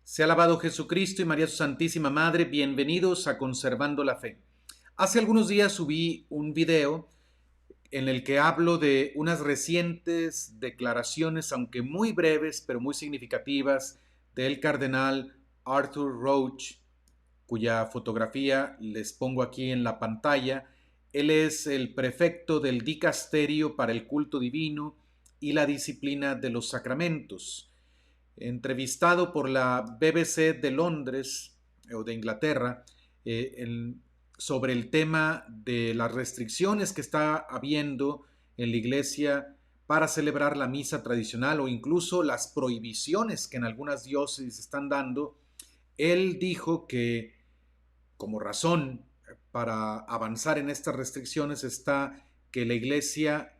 Sea alabado Jesucristo y María su Santísima Madre, bienvenidos a Conservando la Fe. Hace algunos días subí un video en el que hablo de unas recientes declaraciones, aunque muy breves, pero muy significativas, del cardenal Arthur Roach, cuya fotografía les pongo aquí en la pantalla. Él es el prefecto del Dicasterio para el Culto Divino y la Disciplina de los Sacramentos. Entrevistado por la BBC de Londres o de Inglaterra sobre el tema de las restricciones que está habiendo en la iglesia para celebrar la misa tradicional o incluso las prohibiciones que en algunas diócesis están dando. Él dijo que como razón para avanzar en estas restricciones está que la iglesia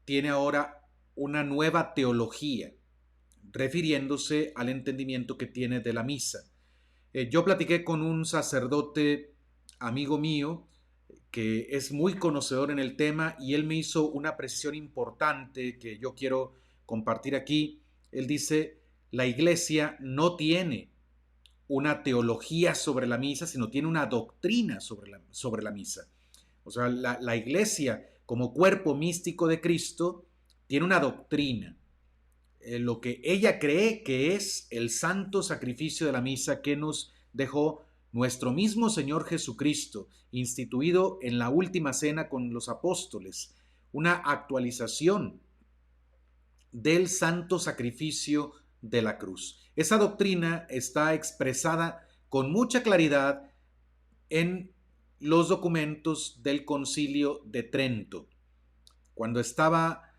tiene ahora una nueva teología, refiriéndose al entendimiento que tiene de la misa. Yo platiqué con un sacerdote amigo mío que es muy conocedor en el tema y él me hizo una precisión importante que yo quiero compartir aquí. Él dice, la iglesia no tiene una teología sobre la misa, sino tiene una doctrina sobre la misa. O sea, la iglesia como cuerpo místico de Cristo tiene una doctrina, lo que ella cree que es el santo sacrificio de la misa que nos dejó nuestro mismo Señor Jesucristo, instituido en la última cena con los apóstoles, una actualización del santo sacrificio de la cruz. Esa doctrina está expresada con mucha claridad en los documentos del Concilio de Trento. Cuando estaba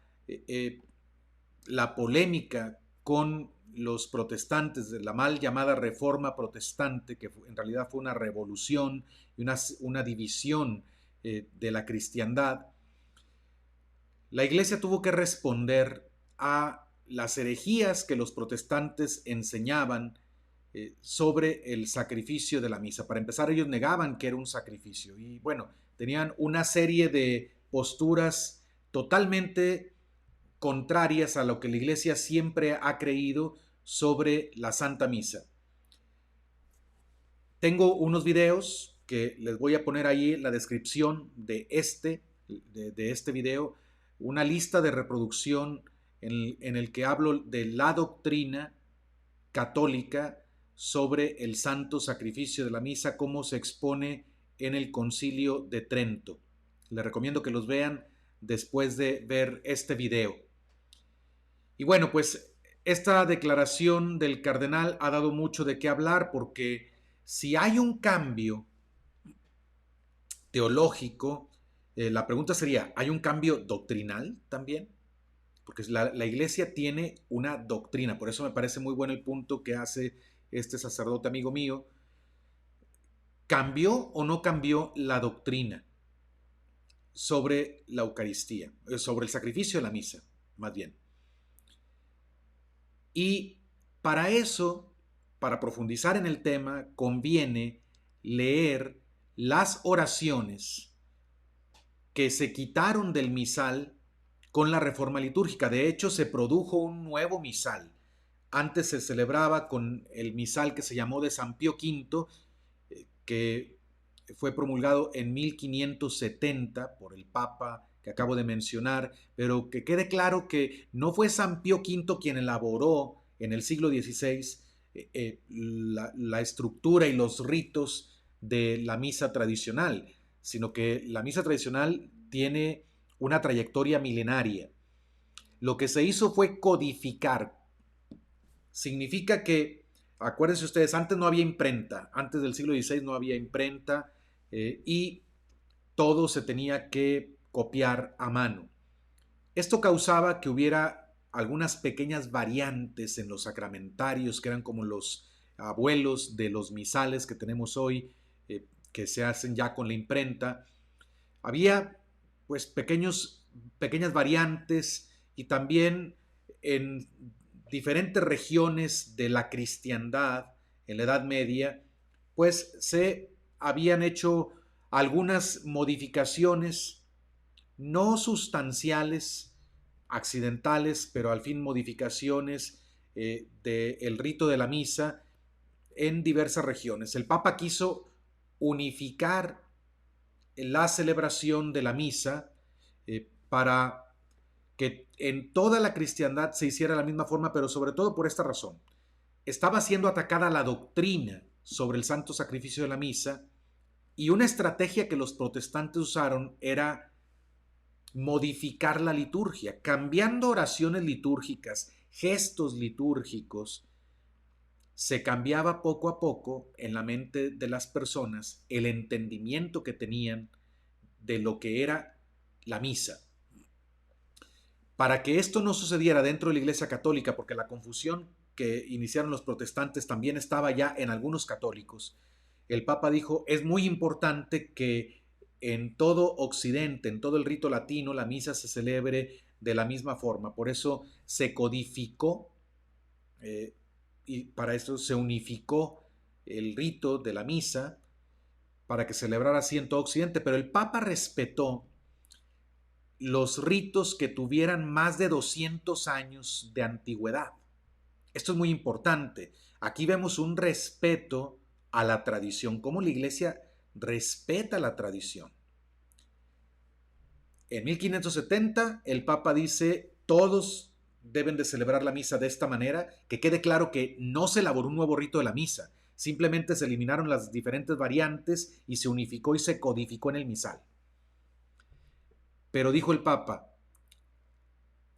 la polémica con los protestantes de la mal llamada Reforma Protestante, que en realidad fue una revolución y una división de la cristiandad, la iglesia tuvo que responder a las herejías que los protestantes enseñaban sobre el sacrificio de la misa. Para empezar, ellos negaban que era un sacrificio y bueno, tenían una serie de posturas totalmente contrarias a lo que la iglesia siempre ha creído sobre la Santa Misa. Tengo unos videos que les voy a poner ahí en la descripción de este video, una lista de reproducción en el que hablo de la doctrina católica sobre el santo sacrificio de la misa, cómo se expone en el Concilio de Trento. Les recomiendo que los vean después de ver este video. Y bueno, pues esta declaración del cardenal ha dado mucho de qué hablar porque si hay un cambio teológico, la pregunta sería, ¿hay un cambio doctrinal también? Porque la iglesia tiene una doctrina, por eso me parece muy bueno el punto que hace este sacerdote amigo mío. ¿Cambió o no cambió la doctrina sobre la Eucaristía, sobre el sacrificio de la misa, más bien? Y para eso, para profundizar en el tema, conviene leer las oraciones que se quitaron del misal con la reforma litúrgica. De hecho, se produjo un nuevo misal. Antes se celebraba con el misal que se llamó de San Pío V, que fue promulgado en 1570 por el Papa que acabo de mencionar, pero que quede claro que no fue San Pío V quien elaboró en el siglo XVI la estructura y los ritos de la misa tradicional, sino que la misa tradicional tiene una trayectoria milenaria. Lo que se hizo fue codificar. Significa que, acuérdense ustedes, antes no había imprenta, antes del siglo XVI no había imprenta y todo se tenía que copiar a mano. Esto causaba que hubiera algunas pequeñas variantes en los sacramentarios, que eran como los abuelos de los misales que tenemos hoy, que se hacen ya con la imprenta. Había pues pequeñas variantes y también en diferentes regiones de la cristiandad en la Edad Media, pues se habían hecho algunas modificaciones no sustanciales, accidentales, pero al fin modificaciones del rito de la misa en diversas regiones. El Papa quiso unificar la celebración de la misa para que en toda la cristiandad se hiciera de la misma forma, pero sobre todo por esta razón. Estaba siendo atacada la doctrina sobre el santo sacrificio de la misa, y una estrategia que los protestantes usaron era modificar la liturgia, cambiando oraciones litúrgicas, gestos litúrgicos. Se cambiaba poco a poco en la mente de las personas el entendimiento que tenían de lo que era la misa. Para que esto no sucediera dentro de la Iglesia Católica, porque la confusión que iniciaron los protestantes también estaba ya en algunos católicos, el Papa dijo, es muy importante que en todo Occidente, en todo el rito latino, la misa se celebre de la misma forma. Por eso se codificó y para eso se unificó el rito de la misa para que celebrara así en todo Occidente. Pero el Papa respetó los ritos que tuvieran más de 200 años de antigüedad. Esto es muy importante. Aquí vemos un respeto a la tradición, cómo la Iglesia respeta la tradición. En 1570 el Papa dice, todos deben de celebrar la misa de esta manera, que quede claro que no se elaboró un nuevo rito de la misa, simplemente se eliminaron las diferentes variantes y se unificó y se codificó en el misal. Pero dijo el Papa,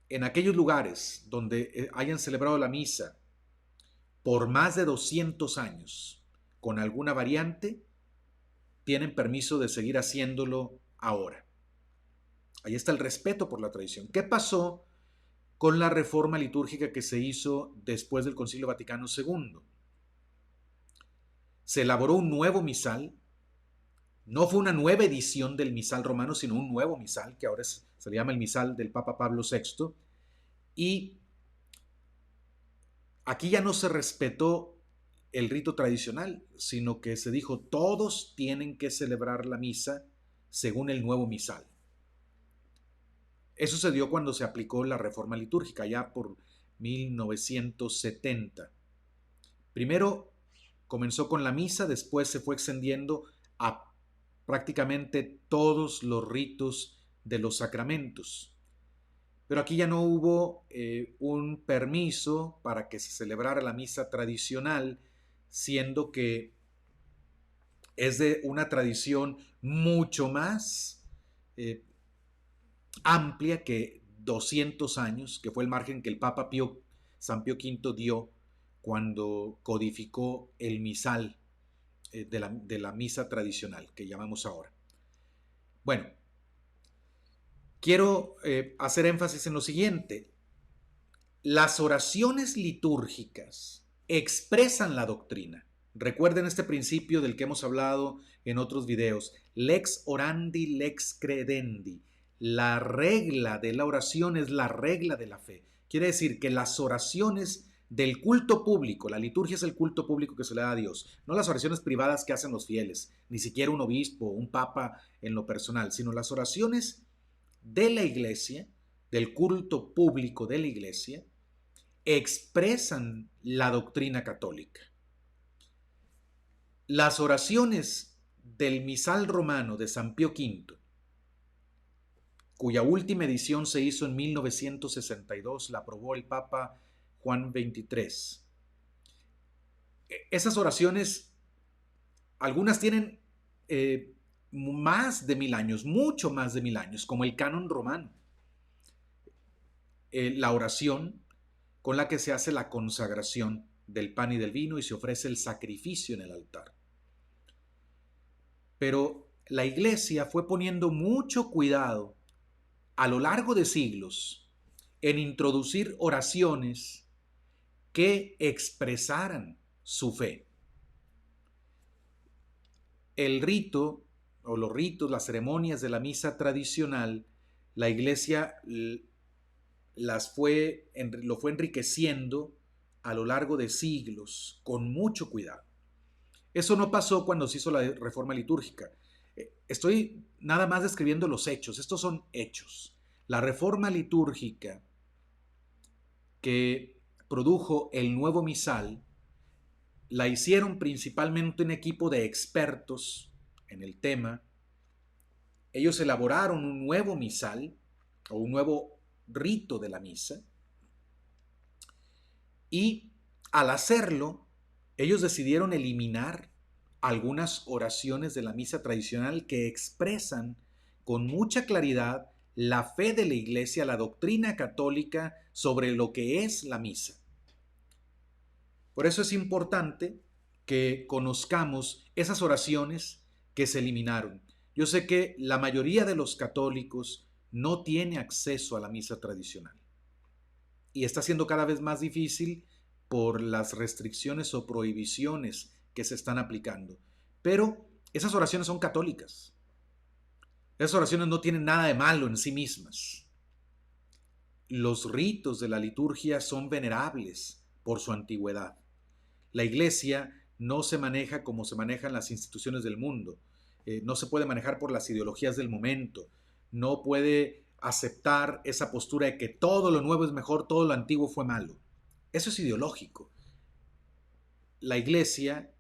en aquellos lugares donde hayan celebrado la misa por más de 200 años, con alguna variante, tienen permiso de seguir haciéndolo ahora. Ahí está el respeto por la tradición. ¿Qué pasó con la reforma litúrgica que se hizo después del Concilio Vaticano II? Se elaboró un nuevo misal. No fue una nueva edición del misal romano, sino un nuevo misal, que ahora se le llama el misal del Papa Pablo VI. Y aquí ya no se respetó el rito tradicional, sino que se dijo, todos tienen que celebrar la misa según el nuevo misal. Eso se dio cuando se aplicó la reforma litúrgica, ya por 1970. Primero comenzó con la misa, después se fue extendiendo a prácticamente todos los ritos de los sacramentos. Pero aquí ya no hubo un permiso para que se celebrara la misa tradicional, siendo que es de una tradición mucho más amplia que 200 años, que fue el margen que el Papa San Pío V dio cuando codificó el misal de la misa tradicional que llamamos ahora. Bueno, quiero hacer énfasis en lo siguiente. Las oraciones litúrgicas expresan la doctrina. Recuerden este principio del que hemos hablado en otros videos. Lex orandi, lex credendi. La regla de la oración es la regla de la fe. Quiere decir que las oraciones del culto público, la liturgia es el culto público que se le da a Dios, no las oraciones privadas que hacen los fieles, ni siquiera un obispo o un papa en lo personal, sino las oraciones de la iglesia, del culto público de la iglesia, expresan la doctrina católica. Las oraciones del misal romano de San Pío V, cuya última edición se hizo en 1962, la aprobó el Papa Juan XXIII. Esas oraciones, algunas tienen más de 1000 años, mucho más de 1000 años, como el canon romano. La oración con la que se hace la consagración del pan y del vino y se ofrece el sacrificio en el altar. Pero la Iglesia fue poniendo mucho cuidado a lo largo de siglos en introducir oraciones que expresaran su fe. El rito o los ritos, las ceremonias de la misa tradicional, la Iglesia lo fue enriqueciendo a lo largo de siglos con mucho cuidado. Eso no pasó cuando se hizo la reforma litúrgica. Estoy nada más describiendo los hechos. Estos son hechos. La reforma litúrgica que produjo el nuevo misal la hicieron principalmente un equipo de expertos en el tema. Ellos elaboraron un nuevo misal o un nuevo rito de la misa, y al hacerlo, ellos decidieron eliminar algunas oraciones de la misa tradicional que expresan con mucha claridad la fe de la Iglesia, la doctrina católica sobre lo que es la misa. Por eso es importante que conozcamos esas oraciones que se eliminaron. Yo sé que la mayoría de los católicos no tiene acceso a la misa tradicional y está siendo cada vez más difícil por las restricciones o prohibiciones que se están aplicando. Pero esas oraciones son católicas. Esas oraciones no tienen nada de malo en sí mismas. Los ritos de la liturgia son venerables por su antigüedad. La Iglesia no se maneja como se manejan las instituciones del mundo. No se puede manejar por las ideologías del momento. No puede aceptar esa postura de que todo lo nuevo es mejor, todo lo antiguo fue malo. Eso es ideológico. La Iglesia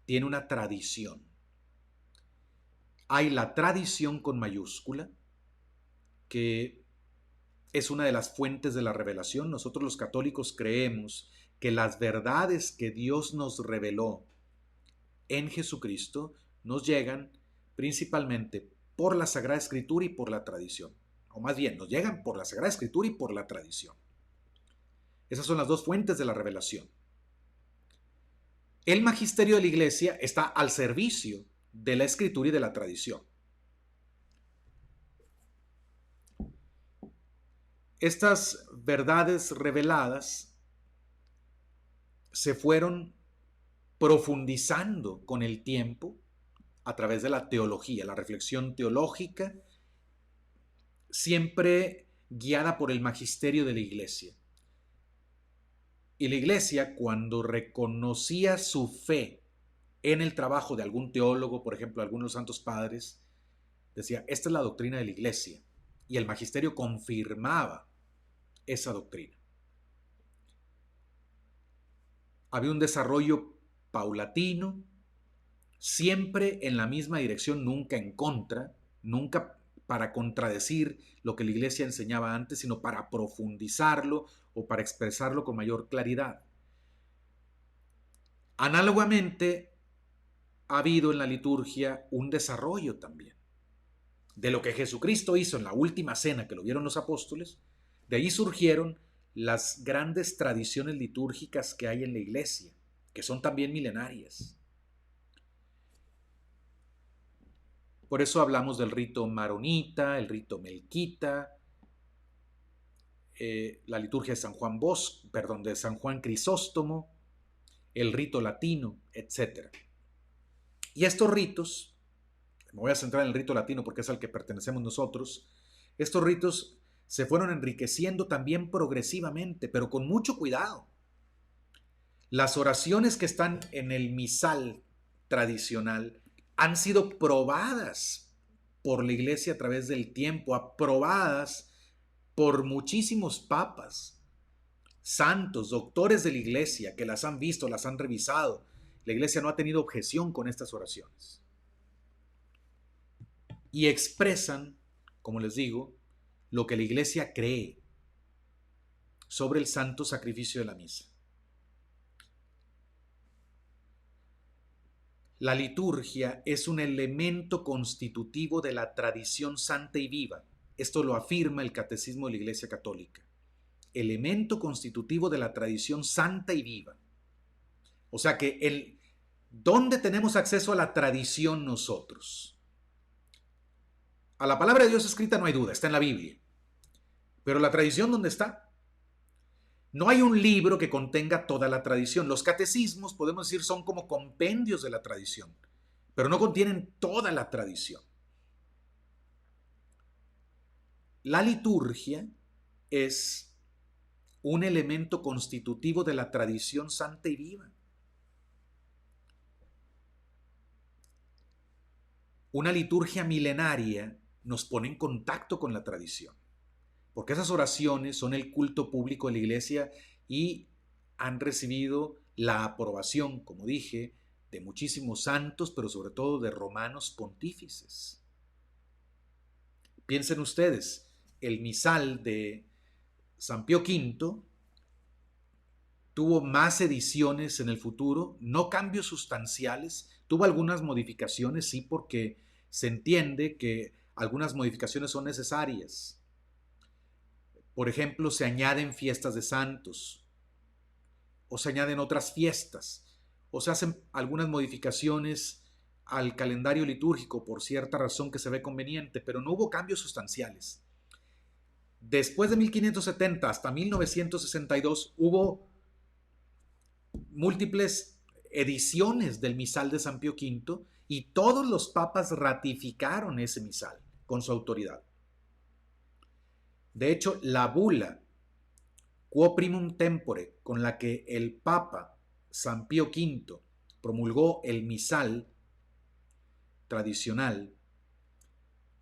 tiene una tradición. Hay la tradición con mayúscula, que es una de las fuentes de la revelación. Nosotros los católicos creemos que las verdades que Dios nos reveló en Jesucristo nos llegan principalmente por la Sagrada Escritura y por la tradición. O más bien, nos llegan por la Sagrada Escritura y por la tradición. Esas son las dos fuentes de la revelación. El magisterio de la Iglesia está al servicio de la Escritura y de la tradición. Estas verdades reveladas se fueron profundizando con el tiempo a través de la teología, la reflexión teológica, siempre guiada por el magisterio de la Iglesia. Y la Iglesia, cuando reconocía su fe en el trabajo de algún teólogo, por ejemplo, algunos santos padres, decía, esta es la doctrina de la Iglesia. Y el magisterio confirmaba esa doctrina. Había un desarrollo paulatino, siempre en la misma dirección, nunca en contra, nunca para contradecir lo que la Iglesia enseñaba antes, sino para profundizarlo o para expresarlo con mayor claridad. Análogamente, ha habido en la liturgia un desarrollo también de lo que Jesucristo hizo en la última cena que lo vieron los apóstoles. De ahí surgieron las grandes tradiciones litúrgicas que hay en la Iglesia, que son también milenarias. Por eso hablamos del rito maronita, el rito melquita, la liturgia de San Juan Bosco, de San Juan Crisóstomo, el rito latino, etc. Y estos ritos, me voy a centrar en el rito latino porque es al que pertenecemos nosotros, estos ritos se fueron enriqueciendo también progresivamente, pero con mucho cuidado. Las oraciones que están en el misal tradicional han sido probadas por la Iglesia a través del tiempo, aprobadas por muchísimos papas, santos, doctores de la Iglesia que las han visto, las han revisado. La Iglesia no ha tenido objeción con estas oraciones. Y expresan, como les digo, lo que la Iglesia cree sobre el santo sacrificio de la misa. La liturgia es un elemento constitutivo de la tradición santa y viva. Esto lo afirma el Catecismo de la Iglesia Católica. Elemento constitutivo de la tradición santa y viva. O sea que ¿dónde tenemos acceso a la tradición nosotros? A la palabra de Dios escrita no hay duda, está en la Biblia. Pero la tradición, ¿dónde está? No hay un libro que contenga toda la tradición. Los catecismos, podemos decir, son como compendios de la tradición, pero no contienen toda la tradición. La liturgia es un elemento constitutivo de la tradición santa y viva. Una liturgia milenaria nos pone en contacto con la tradición, porque esas oraciones son el culto público de la Iglesia y han recibido la aprobación, como dije, de muchísimos santos, pero sobre todo de romanos pontífices. Piensen ustedes, el misal de San Pío V tuvo más ediciones en el futuro, no cambios sustanciales, tuvo algunas modificaciones, sí, porque se entiende que algunas modificaciones son necesarias. Por ejemplo, se añaden fiestas de santos, o se añaden otras fiestas, o se hacen algunas modificaciones al calendario litúrgico por cierta razón que se ve conveniente, pero no hubo cambios sustanciales. Después de 1570 hasta 1962 hubo múltiples ediciones del misal de San Pío V y todos los papas ratificaron ese misal con su autoridad. De hecho, la bula Quo Primum Tempore, con la que el Papa San Pío V promulgó el misal tradicional,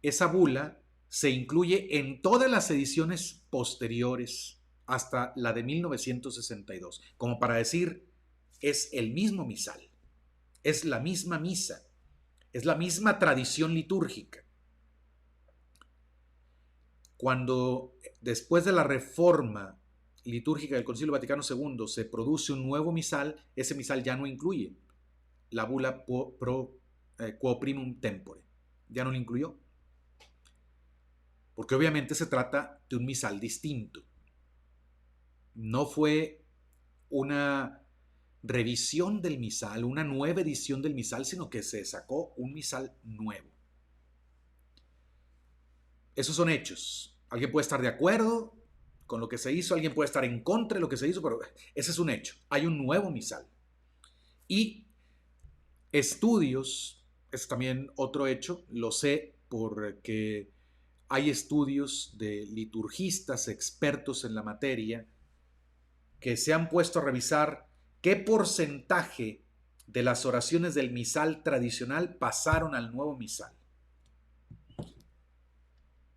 esa bula se incluye en todas las ediciones posteriores hasta la de 1962, como para decir, es el mismo misal, es la misma misa, es la misma tradición litúrgica. Cuando después de la reforma litúrgica del Concilio Vaticano II se produce un nuevo misal, ese misal ya no incluye la bula Quo Primum Tempore, ya no lo incluyó, porque obviamente se trata de un misal distinto. No fue una revisión del misal, una nueva edición del misal, sino que se sacó un misal nuevo. Esos son hechos. Alguien puede estar de acuerdo con lo que se hizo, alguien puede estar en contra de lo que se hizo, pero ese es un hecho. Hay un nuevo misal. Y estudios, es también otro hecho, lo sé porque hay estudios de liturgistas expertos en la materia que se han puesto a revisar qué porcentaje de las oraciones del misal tradicional pasaron al nuevo misal.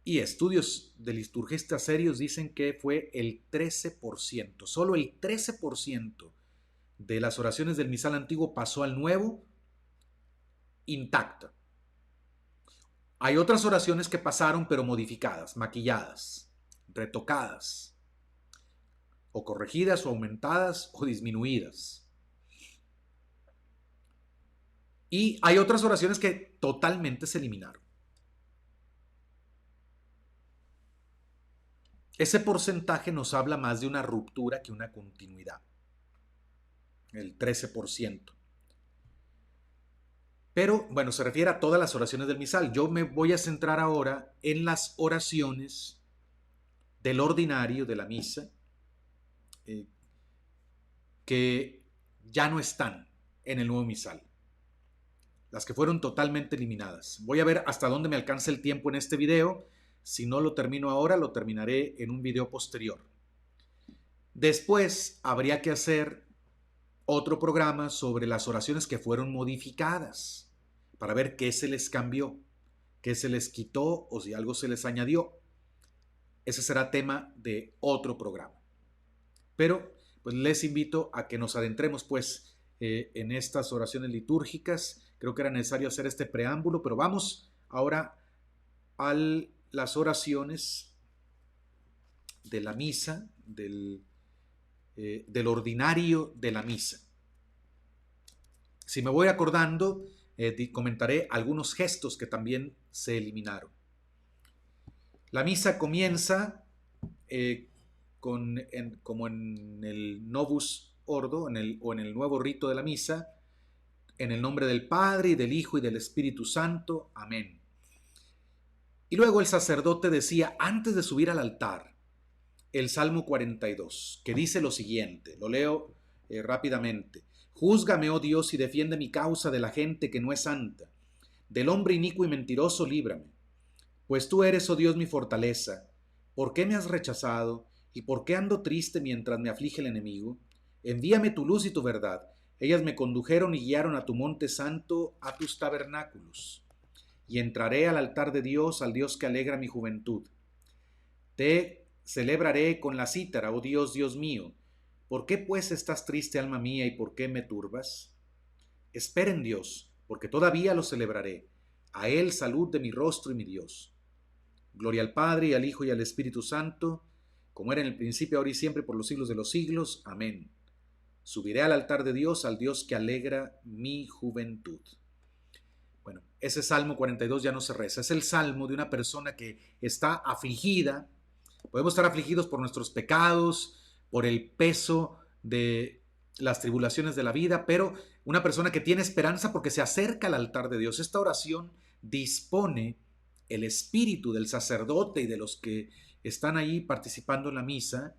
Y estudios de liturgistas serios dicen que fue el 13%. Solo el 13% de las oraciones del misal antiguo pasó al nuevo intacta. Hay otras oraciones que pasaron pero modificadas, maquilladas, retocadas, o corregidas, o aumentadas, o disminuidas. Y hay otras oraciones que totalmente se eliminaron. Ese porcentaje nos habla más de una ruptura que una continuidad, el 13%. Pero, bueno, se refiere a todas las oraciones del misal. Yo me voy a centrar ahora en las oraciones del ordinario de la misa, que ya no están en el nuevo misal. Las que fueron totalmente eliminadas. Voy a ver hasta dónde me alcanza el tiempo en este video. Si no lo termino ahora, lo terminaré en un video posterior. Después habría que hacer otro programa sobre las oraciones que fueron modificadas, para ver qué se les cambió, qué se les quitó o si algo se les añadió. Ese será tema de otro programa. Pero pues les invito a que nos adentremos pues en estas oraciones litúrgicas. Creo que era necesario hacer este preámbulo, pero vamos ahora a las oraciones de la misa, del ordinario de la misa. Si me voy acordando, comentaré algunos gestos que también se eliminaron. La misa comienza como en el Novus Ordo, o en el nuevo rito de la misa, en el nombre del Padre, y del Hijo, y del Espíritu Santo. Amén. Y luego el sacerdote decía, antes de subir al altar, el Salmo 42, que dice lo siguiente, lo leo rápidamente. Júzgame, oh Dios, y defiende mi causa de la gente que no es santa. Del hombre inicuo y mentiroso, líbrame. Pues tú eres, oh Dios, mi fortaleza. ¿Por qué me has rechazado? ¿Y por qué ando triste mientras me aflige el enemigo? Envíame tu luz y tu verdad. Ellas me condujeron y guiaron a tu monte santo, a tus tabernáculos. Y entraré al altar de Dios, al Dios que alegra mi juventud. Te celebraré con la cítara, oh Dios, Dios mío, ¿Por qué pues estás triste, alma mía, y por qué me turbas? Espera en Dios, porque todavía lo celebraré. A Él salud de mi rostro y mi Dios. Gloria al Padre, y al Hijo, y al Espíritu Santo, como era en el principio, ahora y siempre, por los siglos de los siglos. Amén. Subiré al altar de Dios, al Dios que alegra mi juventud. Bueno, ese Salmo 42 ya no se reza. Es el salmo de una persona que está afligida. Podemos estar afligidos por nuestros pecados, por el peso de las tribulaciones de la vida, pero una persona que tiene esperanza porque se acerca al altar de Dios. Esta oración dispone el espíritu del sacerdote y de los que están ahí participando en la misa,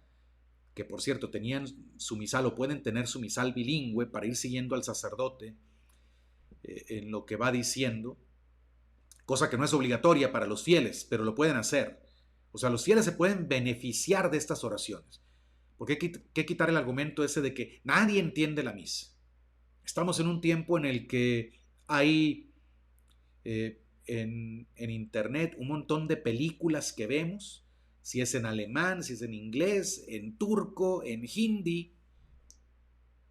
que por cierto tenían su misal o pueden tener su misal bilingüe para ir siguiendo al sacerdote en lo que va diciendo, cosa que no es obligatoria para los fieles, pero lo pueden hacer. O sea, los fieles se pueden beneficiar de estas oraciones. Porque hay que quitar el argumento ese de que nadie entiende la misa. Estamos en un tiempo en el que hay en internet un montón de películas que vemos, si es en alemán, si es en inglés, en turco, en hindi,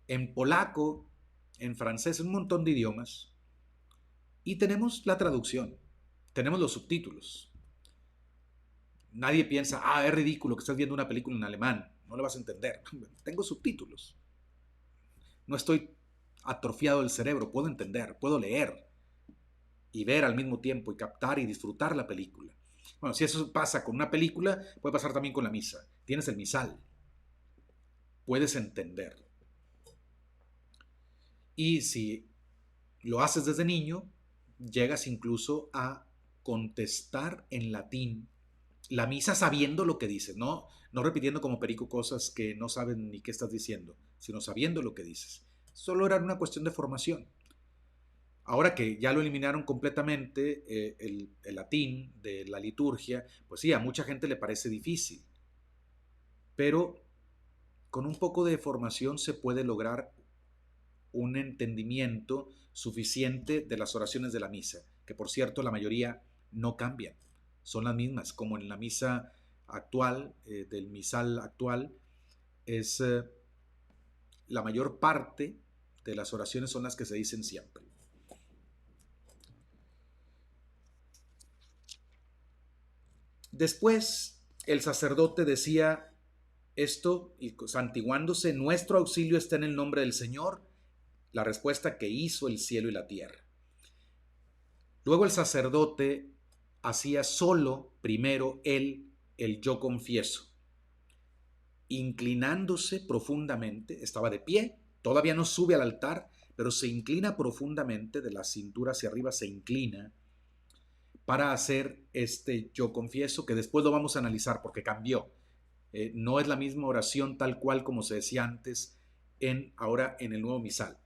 en polaco, en francés, un montón de idiomas. Y tenemos la traducción, tenemos los subtítulos. Nadie piensa, es ridículo que estás viendo una película en alemán, no lo vas a entender. Tengo subtítulos. No estoy atrofiado el cerebro, puedo entender, puedo leer y ver al mismo tiempo y captar y disfrutar la película. Bueno, si eso pasa con una película, puede pasar también con la misa. Tienes el misal, puedes entender. Y si lo haces desde niño, llegas incluso a contestar en latín la misa sabiendo lo que dices, no repitiendo como perico cosas que no saben ni qué estás diciendo, sino sabiendo lo que dices. Solo era una cuestión de formación. Ahora que ya lo eliminaron completamente, el latín de la liturgia, pues sí, a mucha gente le parece difícil, pero con un poco de formación se puede lograr un entendimiento suficiente de las oraciones de la misa, que por cierto la mayoría no cambian, son las mismas, como en la misa actual, del misal actual, es la mayor parte de las oraciones son las que se dicen siempre. Después el sacerdote decía esto y santiguándose, nuestro auxilio está en el nombre del Señor, la respuesta que hizo el cielo y la tierra. Luego el sacerdote hacía solo primero el yo confieso, inclinándose profundamente, estaba de pie, todavía no sube al altar, pero se inclina profundamente, de la cintura hacia arriba se inclina para hacer este yo confieso, que después lo vamos a analizar porque cambió. No es la misma oración tal cual como se decía antes ahora en el nuevo misal.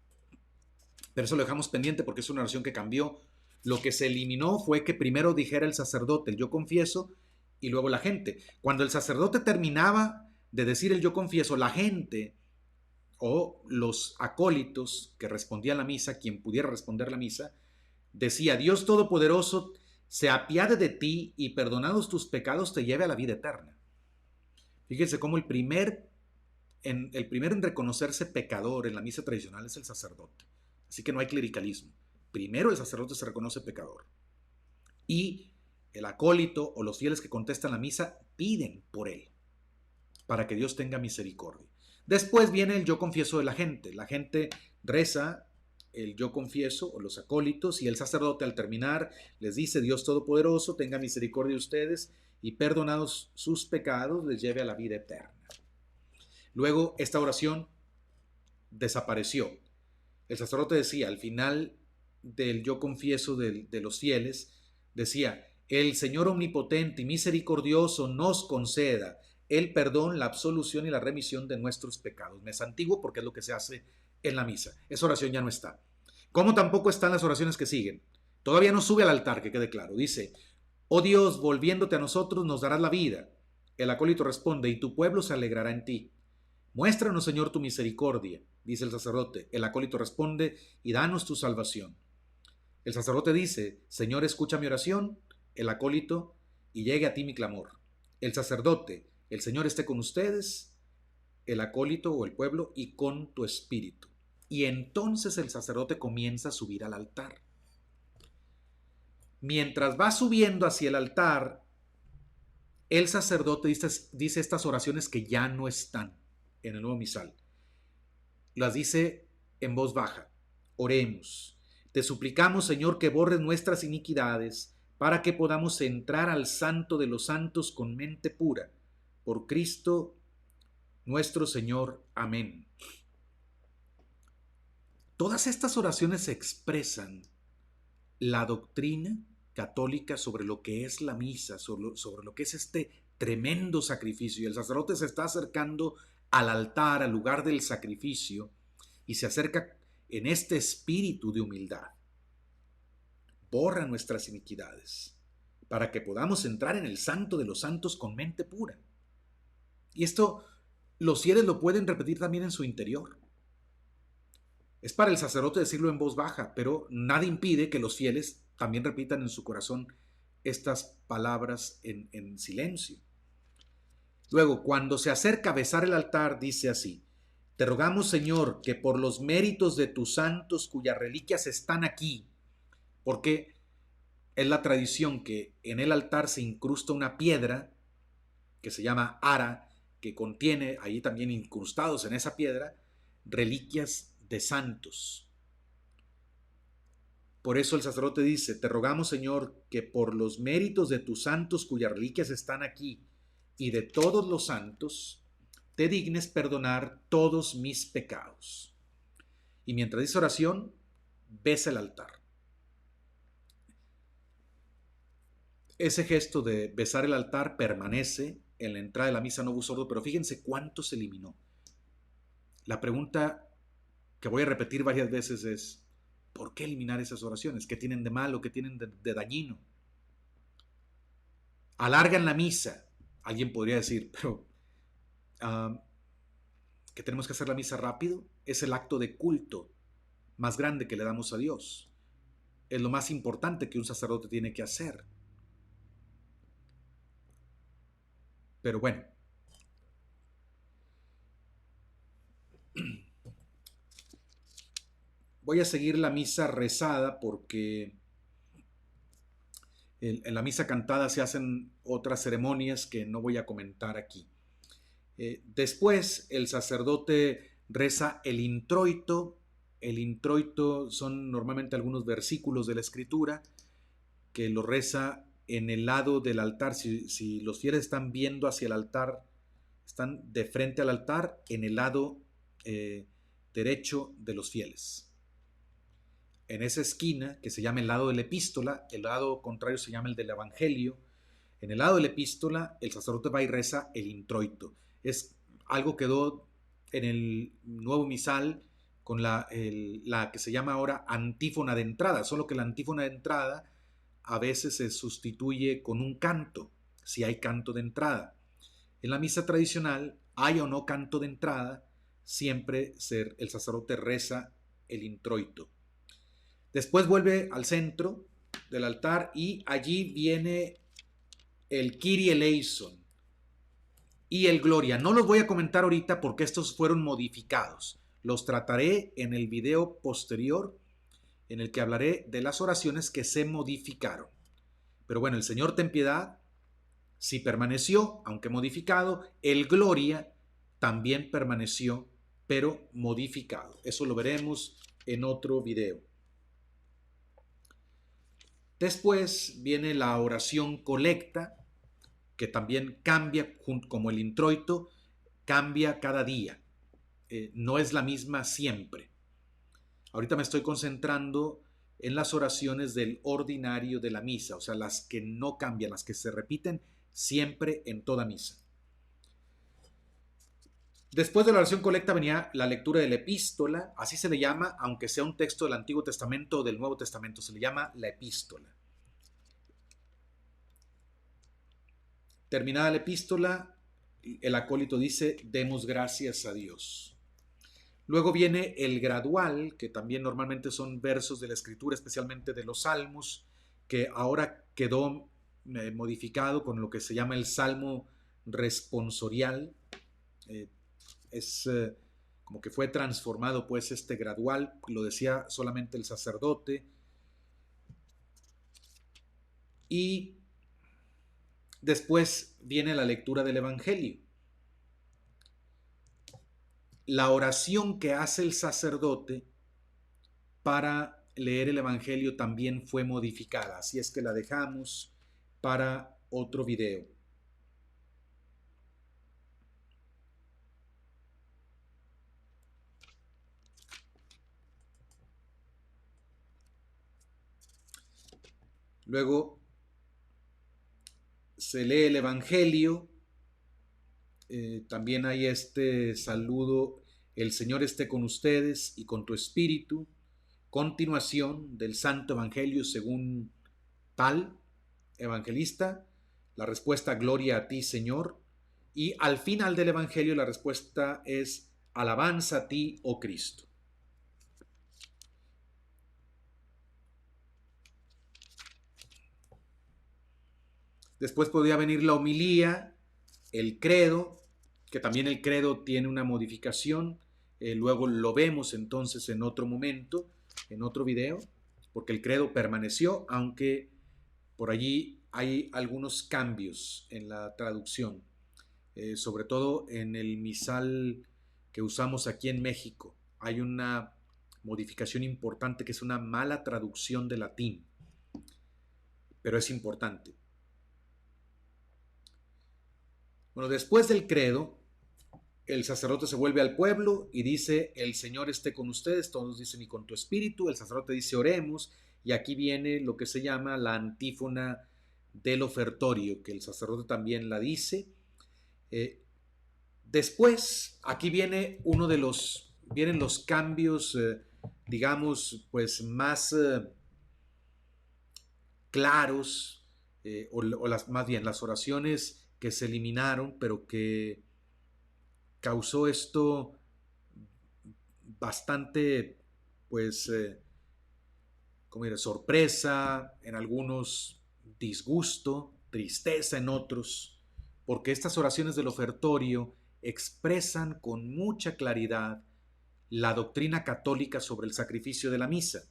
Pero eso lo dejamos pendiente porque es una oración que cambió. Lo que se eliminó fue que primero dijera el sacerdote el yo confieso y luego la gente. Cuando el sacerdote terminaba de decir el yo confieso, la gente o los acólitos que respondían la misa, quien pudiera responder la misa, decía: Dios Todopoderoso se apiade de ti y perdonados tus pecados te lleve a la vida eterna. Fíjense cómo el primero en reconocerse pecador en la misa tradicional es el sacerdote. Así que no hay clericalismo. Primero el sacerdote se reconoce pecador. Y el acólito o los fieles que contestan la misa piden por él, para que Dios tenga misericordia. Después viene el yo confieso de la gente. La gente reza el yo confieso o los acólitos y el sacerdote al terminar les dice: Dios Todopoderoso tenga misericordia de ustedes y perdonados sus pecados les lleve a la vida eterna. Luego esta oración desapareció. El sacerdote decía al final del yo confieso de los fieles, decía: el Señor omnipotente y misericordioso nos conceda el perdón, la absolución y la remisión de nuestros pecados. Me santiguo porque es lo que se hace en la misa. Esa oración ya no está. Como tampoco están las oraciones que siguen. Todavía no sube al altar, que quede claro. Dice: oh Dios, volviéndote a nosotros nos darás la vida. El acólito responde: y tu pueblo se alegrará en ti. Muéstranos, Señor, tu misericordia, dice el sacerdote. El acólito responde: y danos tu salvación. El sacerdote dice: Señor, escucha mi oración. El acólito: y llegue a ti mi clamor. El sacerdote: el Señor esté con ustedes. el acólito o el pueblo, y con tu espíritu. Y entonces el sacerdote comienza a subir al altar. Mientras va subiendo hacia el altar, el sacerdote dice estas oraciones que ya no están en el nuevo misal. Las dice en voz baja. Oremos. Te suplicamos, Señor, que borres nuestras iniquidades para que podamos entrar al santo de los santos con mente pura. Por Cristo nuestro Señor. Amén. Todas estas oraciones expresan la doctrina católica sobre lo que es la misa, sobre lo que es este tremendo sacrificio. Y el sacerdote se está acercando al altar, al lugar del sacrificio, y se acerca en este espíritu de humildad. Borra nuestras iniquidades para que podamos entrar en el santo de los santos con mente pura. Y esto los fieles lo pueden repetir también en su interior. Es para el sacerdote decirlo en voz baja, pero nada impide que los fieles también repitan en su corazón estas palabras en silencio. Luego, cuando se acerca a besar el altar, dice así: te rogamos, Señor, que por los méritos de tus santos cuyas reliquias están aquí, porque es la tradición que en el altar se incrusta una piedra que se llama ara, que contiene ahí también incrustados en esa piedra reliquias de santos. Por eso el sacerdote dice: te rogamos, Señor, que por los méritos de tus santos cuyas reliquias están aquí y de todos los santos, te dignes perdonar todos mis pecados. Y mientras dice oración, besa el altar. Ese gesto de besar el altar permanece en la entrada de la misa Novus Ordo, pero fíjense cuánto se eliminó. La pregunta que voy a repetir varias veces es: ¿por qué eliminar esas oraciones? ¿Qué tienen de malo? ¿Qué tienen de dañino? Alargan la misa. Alguien podría decir, pero ¿que tenemos que hacer la misa rápido? Es el acto de culto más grande que le damos a Dios. Es lo más importante que un sacerdote tiene que hacer. Pero bueno, voy a seguir la misa rezada porque en la misa cantada se hacen otras ceremonias que no voy a comentar aquí. Después el sacerdote reza el introito. El introito son normalmente algunos versículos de la Escritura que lo reza en el lado del altar. Si los fieles están viendo hacia el altar, están de frente al altar, en el lado derecho de los fieles. En esa esquina, que se llama el lado de la epístola, el lado contrario se llama el del evangelio. En el lado de la epístola, el sacerdote va y reza el introito. Es algo que quedó en el nuevo misal con la que se llama ahora antífona de entrada, solo que la antífona de entrada a veces se sustituye con un canto, si hay canto de entrada. En la misa tradicional, hay o no canto de entrada, siempre el sacerdote reza el introito. Después vuelve al centro del altar y allí viene el Kyrie eleison y el Gloria. No los voy a comentar ahorita porque estos fueron modificados. Los trataré en el video posterior en el que hablaré de las oraciones que se modificaron. Pero bueno, el Señor ten piedad sí permaneció, aunque modificado. El Gloria también permaneció, pero modificado. Eso lo veremos en otro video. Después viene la oración colecta, que también cambia, como el introito, cambia cada día. No es la misma siempre. Ahorita me estoy concentrando en las oraciones del ordinario de la misa, o sea, las que no cambian, las que se repiten siempre en toda misa. Después de la oración colecta venía la lectura de la epístola, así se le llama, aunque sea un texto del Antiguo Testamento o del Nuevo Testamento, se le llama la epístola. Terminada la epístola, el acólito dice: demos gracias a Dios. Luego viene el gradual, que también normalmente son versos de la Escritura, especialmente de los Salmos, que ahora quedó modificado con lo que se llama el Salmo responsorial. Es como que fue transformado pues este gradual, lo decía solamente el sacerdote. Y después viene la lectura del Evangelio. La oración que hace el sacerdote para leer el Evangelio también fue modificada, así es que la dejamos para otro video. Luego se lee el Evangelio, también hay este saludo, el Señor esté con ustedes y con tu espíritu, continuación del Santo Evangelio según tal evangelista, la respuesta gloria a ti Señor, y al final del Evangelio la respuesta es alabanza a ti, oh Cristo. Después podría venir la homilía, el credo, que también el credo tiene una modificación, luego lo vemos entonces en otro momento, en otro video, porque el credo permaneció, aunque por allí hay algunos cambios en la traducción, sobre todo en el misal que usamos aquí en México. Hay una modificación importante que es una mala traducción de latín, pero es importante. Bueno, después del credo, el sacerdote se vuelve al pueblo y dice, el Señor esté con ustedes, todos dicen, y con tu espíritu. El sacerdote dice, oremos, y aquí viene lo que se llama la antífona del ofertorio, que el sacerdote también la dice. Después, aquí viene vienen los cambios, digamos, pues más claros, más bien las oraciones que se eliminaron, pero que causó esto bastante, pues, ¿cómo diré? Sorpresa, en algunos disgusto, tristeza en otros, porque estas oraciones del ofertorio expresan con mucha claridad la doctrina católica sobre el sacrificio de la misa.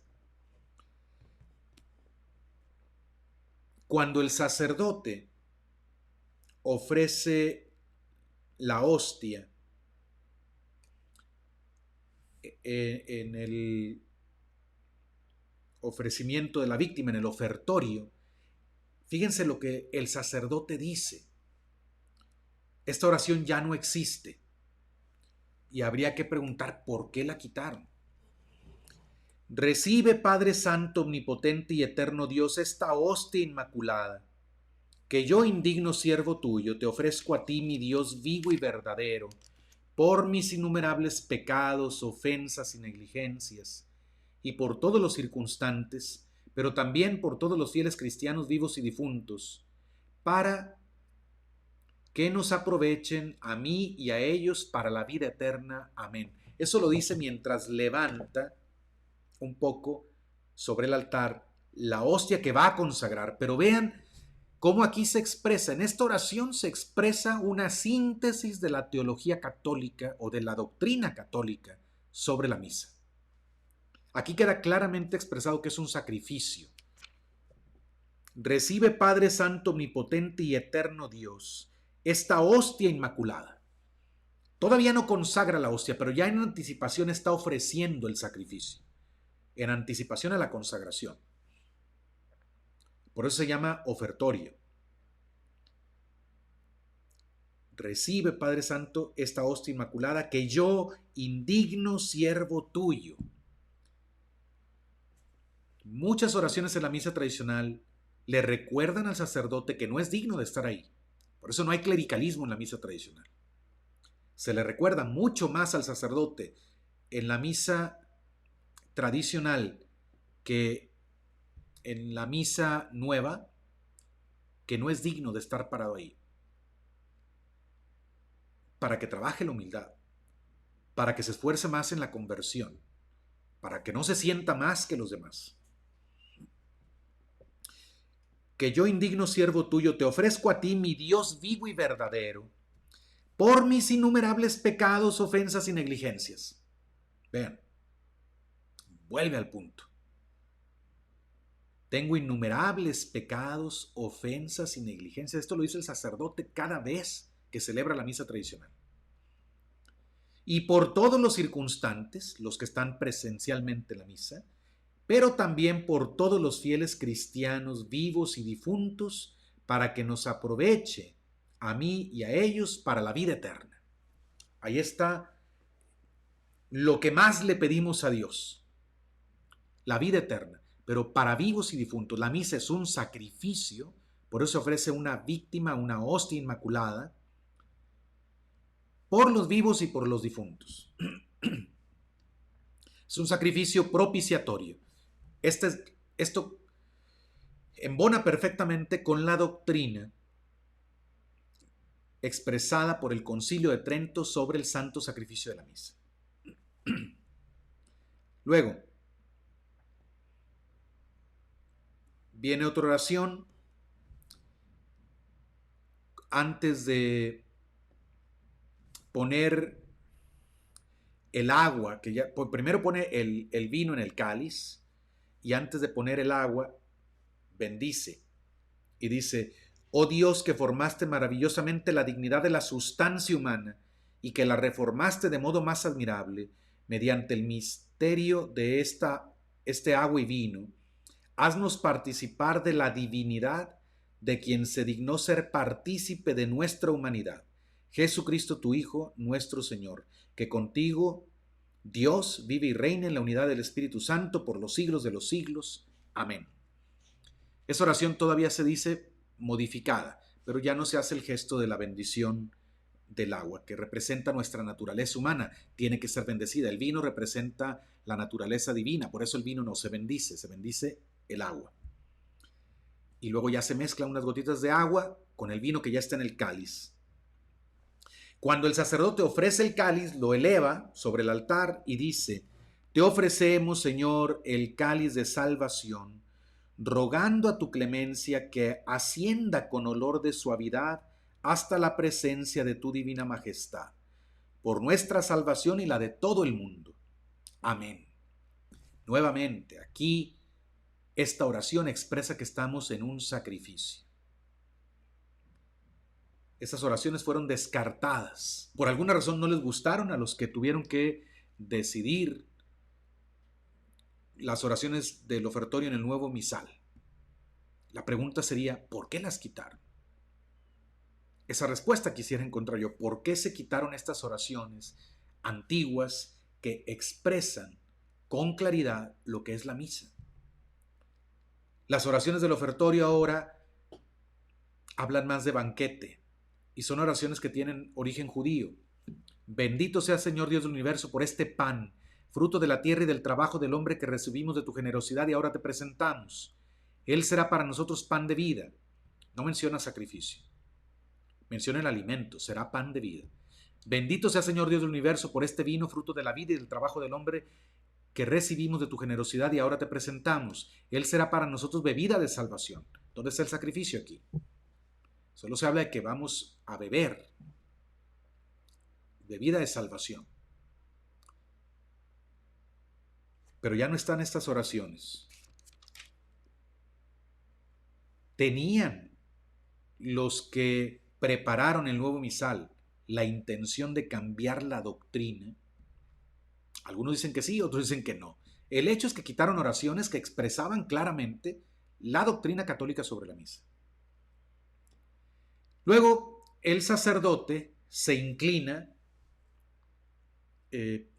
Cuando el sacerdote ofrece la hostia en el ofrecimiento de la víctima, en el ofertorio, fíjense lo que el sacerdote dice. Esta oración ya no existe y habría que preguntar por qué la quitaron. Recibe, Padre Santo, omnipotente y eterno Dios, esta hostia inmaculada, que yo, indigno siervo tuyo, te ofrezco a ti, mi Dios vivo y verdadero, por mis innumerables pecados, ofensas y negligencias, y por todos los circunstantes, pero también por todos los fieles cristianos vivos y difuntos, para que nos aprovechen a mí y a ellos para la vida eterna. Amén. Eso lo dice mientras levanta un poco sobre el altar la hostia que va a consagrar. Pero vean cómo aquí se expresa, en esta oración se expresa una síntesis de la teología católica o de la doctrina católica sobre la misa. Aquí queda claramente expresado que es un sacrificio. Recibe, Padre Santo, omnipotente y eterno Dios, esta hostia inmaculada. Todavía no consagra la hostia, pero ya en anticipación está ofreciendo el sacrificio, en anticipación a la consagración. Por eso se llama ofertorio. Recibe, Padre Santo, esta hostia inmaculada, que yo, indigno siervo tuyo. Muchas oraciones en la misa tradicional le recuerdan al sacerdote que no es digno de estar ahí. Por eso no hay clericalismo en la misa tradicional. Se le recuerda mucho más al sacerdote en la misa tradicional que en la misa nueva, que no es digno de estar parado ahí. Para que trabaje la humildad, para que se esfuerce más en la conversión, para que no se sienta más que los demás. Que yo, indigno siervo tuyo, te ofrezco a ti, mi Dios vivo y verdadero, por mis innumerables pecados, ofensas y negligencias. Vean, vuelve al punto. Tengo innumerables pecados, ofensas y negligencias. Esto lo dice el sacerdote cada vez que celebra la misa tradicional. Y por todos los circunstantes, los que están presencialmente en la misa, pero también por todos los fieles cristianos vivos y difuntos, para que nos aproveche a mí y a ellos para la vida eterna. Ahí está lo que más le pedimos a Dios, la vida eterna, pero para vivos y difuntos. La misa es un sacrificio, por eso ofrece una víctima, una hostia inmaculada, por los vivos y por los difuntos. Es un sacrificio propiciatorio. Esto embona perfectamente con la doctrina expresada por el Concilio de Trento sobre el santo sacrificio de la misa. Luego, viene otra oración antes de poner el agua, que ya primero pone el vino en el cáliz, y antes de poner el agua, bendice y dice: oh Dios, que formaste maravillosamente la dignidad de la sustancia humana y que la reformaste de modo más admirable mediante el misterio de este agua y vino, haznos participar de la divinidad de quien se dignó ser partícipe de nuestra humanidad, Jesucristo tu Hijo, nuestro Señor, que contigo, Dios, vive y reina en la unidad del Espíritu Santo por los siglos de los siglos. Amén. Esa oración todavía se dice modificada, pero ya no se hace el gesto de la bendición del agua, que representa nuestra naturaleza humana, tiene que ser bendecida. El vino representa la naturaleza divina, por eso el vino no se bendice el agua. Y luego ya se mezclan unas gotitas de agua con el vino que ya está en el cáliz. Cuando el sacerdote ofrece el cáliz, lo eleva sobre el altar y dice: te ofrecemos, Señor, el cáliz de salvación, rogando a tu clemencia que ascienda con olor de suavidad hasta la presencia de tu divina majestad, por nuestra salvación y la de todo el mundo. Amén. Nuevamente, aquí esta oración expresa que estamos en un sacrificio. Esas oraciones fueron descartadas. Por alguna razón no les gustaron a los que tuvieron que decidir las oraciones del ofertorio en el nuevo misal. La pregunta sería: ¿por qué las quitaron? Esa respuesta quisiera encontrar yo. ¿Por qué se quitaron estas oraciones antiguas que expresan con claridad lo que es la misa? Las oraciones del ofertorio ahora hablan más de banquete y son oraciones que tienen origen judío. Bendito sea, Señor Dios del universo, por este pan, fruto de la tierra y del trabajo del hombre que recibimos de tu generosidad y ahora te presentamos. Él será para nosotros pan de vida. No menciona sacrificio. Menciona el alimento, será pan de vida. Bendito sea, Señor Dios del universo, por este vino, fruto de la vida y del trabajo del hombre que recibimos de tu generosidad y ahora te presentamos. Él será para nosotros bebida de salvación. ¿Dónde está el sacrificio aquí? Solo se habla de que vamos a beber bebida de salvación. Pero ya no están estas oraciones. Tenían los que prepararon el nuevo misal la intención de cambiar la doctrina. Algunos dicen que sí, otros dicen que no. El hecho es que quitaron oraciones que expresaban claramente la doctrina católica sobre la misa. Luego, el sacerdote se inclina en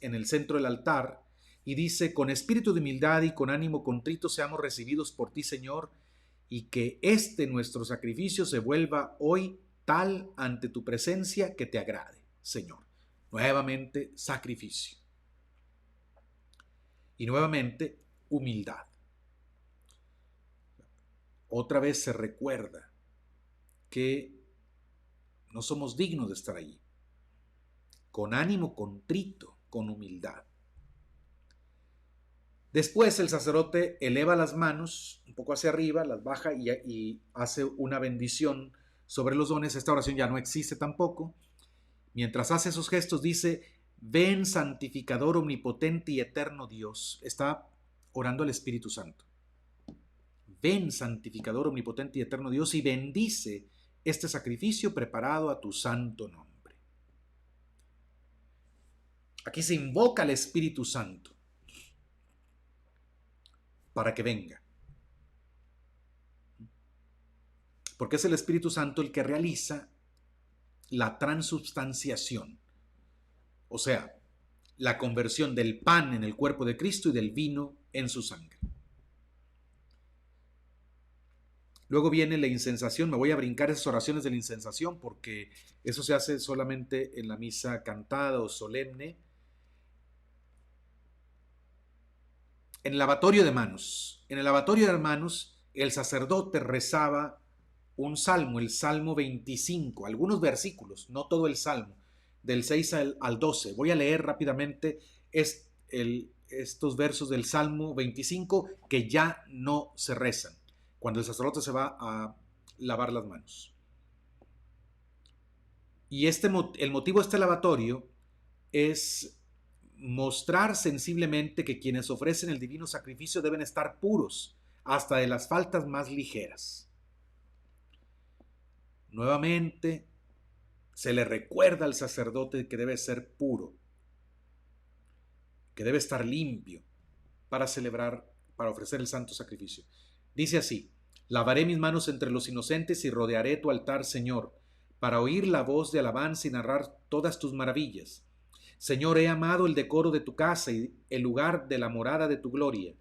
el centro del altar y dice: con espíritu de humildad y con ánimo contrito seamos recibidos por ti, Señor, y que nuestro sacrificio se vuelva hoy tal ante tu presencia que te agrade, Señor. Nuevamente, sacrificio. Y nuevamente, humildad. Otra vez se recuerda que no somos dignos de estar allí. Con ánimo contrito, con humildad. Después el sacerdote eleva las manos un poco hacia arriba, las baja y hace una bendición sobre los dones. Esta oración ya no existe tampoco. Mientras hace esos gestos dice, ven santificador omnipotente y eterno Dios. Está orando al Espíritu Santo. Ven santificador omnipotente y eterno Dios y bendice este sacrificio preparado a tu santo nombre. Aquí se invoca al Espíritu Santo para que venga. Porque es el Espíritu Santo el que realiza la transubstanciación, o sea, la conversión del pan en el cuerpo de Cristo y del vino en su sangre. Luego viene la incensación. Me voy a brincar esas oraciones de la incensación porque eso se hace solamente en la misa cantada o solemne. En el lavatorio de manos. En el lavatorio de manos, el sacerdote rezaba un salmo, el Salmo 25, algunos versículos, no todo el salmo, del 6 al 12. Voy a leer rápidamente estos versos del Salmo 25 que ya no se rezan cuando el sacerdote se va a lavar las manos. Y el motivo de este lavatorio es mostrar sensiblemente que quienes ofrecen el divino sacrificio deben estar puros, hasta de las faltas más ligeras. Nuevamente, se le recuerda al sacerdote que debe ser puro, que debe estar limpio para celebrar, para ofrecer el santo sacrificio. Dice así, lavaré mis manos entre los inocentes y rodearé tu altar, Señor, para oír la voz de alabanza y narrar todas tus maravillas. Señor, he amado el decoro de tu casa y el lugar de la morada de tu gloria.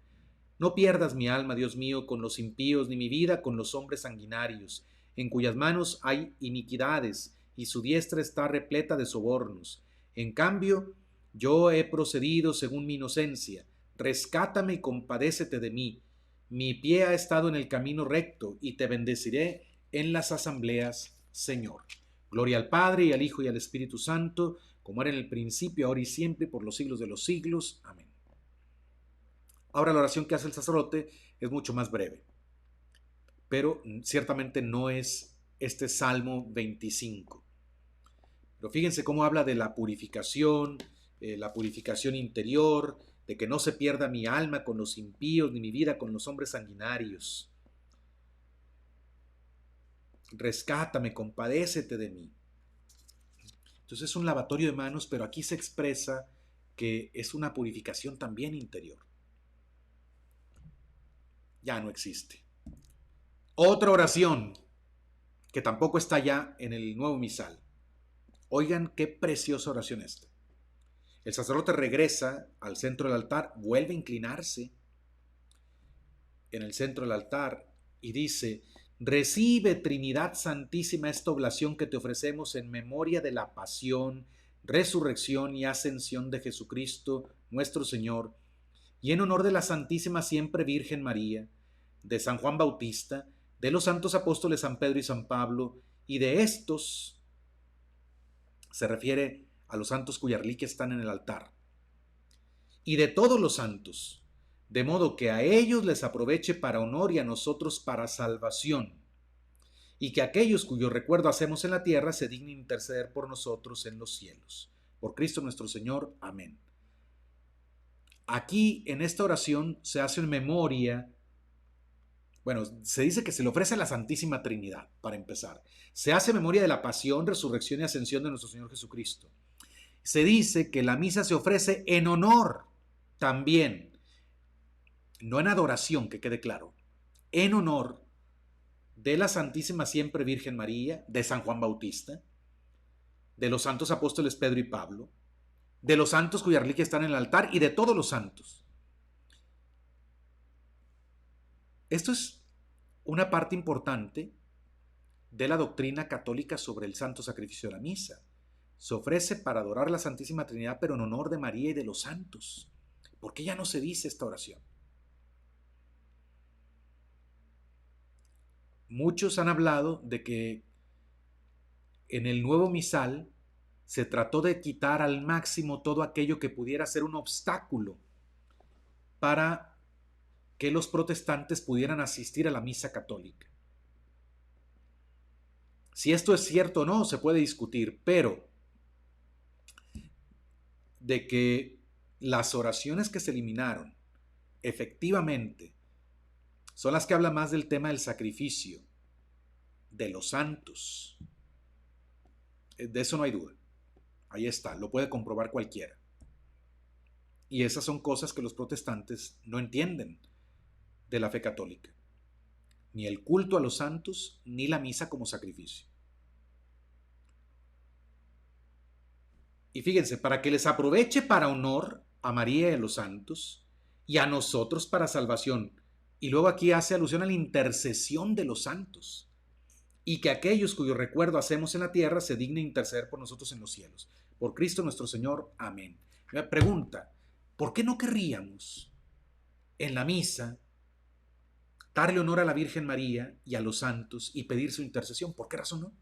No pierdas mi alma, Dios mío, con los impíos, ni mi vida con los hombres sanguinarios, en cuyas manos hay iniquidades, y su diestra está repleta de sobornos. En cambio, yo he procedido según mi inocencia. Rescátame y compadécete de mí. Mi pie ha estado en el camino recto, y te bendeciré en las asambleas, Señor. Gloria al Padre, y al Hijo, y al Espíritu Santo, como era en el principio, ahora y siempre, por los siglos de los siglos. Amén. Ahora la oración que hace el sacerdote es mucho más breve, pero ciertamente no es este Salmo 25. Pero fíjense cómo habla de la purificación interior, de que no se pierda mi alma con los impíos, ni mi vida con los hombres sanguinarios. Rescátame, compadécete de mí. Entonces es un lavatorio de manos, pero aquí se expresa que es una purificación también interior. Ya no existe. Otra oración que tampoco está ya en el nuevo misal. Oigan qué preciosa oración esta. El sacerdote regresa al centro del altar, vuelve a inclinarse en el centro del altar y dice, recibe, Trinidad Santísima, esta oblación que te ofrecemos en memoria de la pasión, resurrección y ascensión de Jesucristo, nuestro Señor, y en honor de la Santísima Siempre Virgen María, de San Juan Bautista, de los santos apóstoles San Pedro y San Pablo, y de estos, se refiere a los santos cuyas reliquias están en el altar, y de todos los santos, de modo que a ellos les aproveche para honor y a nosotros para salvación, y que aquellos cuyo recuerdo hacemos en la tierra se dignen interceder por nosotros en los cielos. Por Cristo nuestro Señor. Amén. Aquí en esta oración se hace en memoria, bueno, se dice que se le ofrece a la Santísima Trinidad, para empezar. Se hace memoria de la pasión, resurrección y ascensión de nuestro Señor Jesucristo. Se dice que la misa se ofrece en honor también, no en adoración, que quede claro, en honor de la Santísima Siempre Virgen María, de San Juan Bautista, de los santos apóstoles Pedro y Pablo, de los santos cuyas reliquias están en el altar y de todos los santos. Esto es una parte importante de la doctrina católica sobre el santo sacrificio de la misa. Se ofrece para adorar a la Santísima Trinidad, pero en honor de María y de los santos. ¿Por qué ya no se dice esta oración? Muchos han hablado de que en el nuevo misal se trató de quitar al máximo todo aquello que pudiera ser un obstáculo para que los protestantes pudieran asistir a la misa católica. Si esto es cierto o no, se puede discutir, pero de que las oraciones que se eliminaron efectivamente son las que hablan más del tema del sacrificio, de los santos, de eso no hay duda. Ahí está, lo puede comprobar cualquiera. Y esas son cosas que los protestantes no entienden de la fe católica. Ni el culto a los santos, ni la misa como sacrificio. Y fíjense, para que les aproveche para honor a María y a los santos, y a nosotros para salvación. Y luego aquí hace alusión a la intercesión de los santos. Y que aquellos cuyo recuerdo hacemos en la tierra se dignen interceder por nosotros en los cielos. Por Cristo nuestro Señor. Amén. Me pregunta, ¿por qué no querríamos en la misa darle honor a la Virgen María y a los santos y pedir su intercesión? ¿Por qué razón no?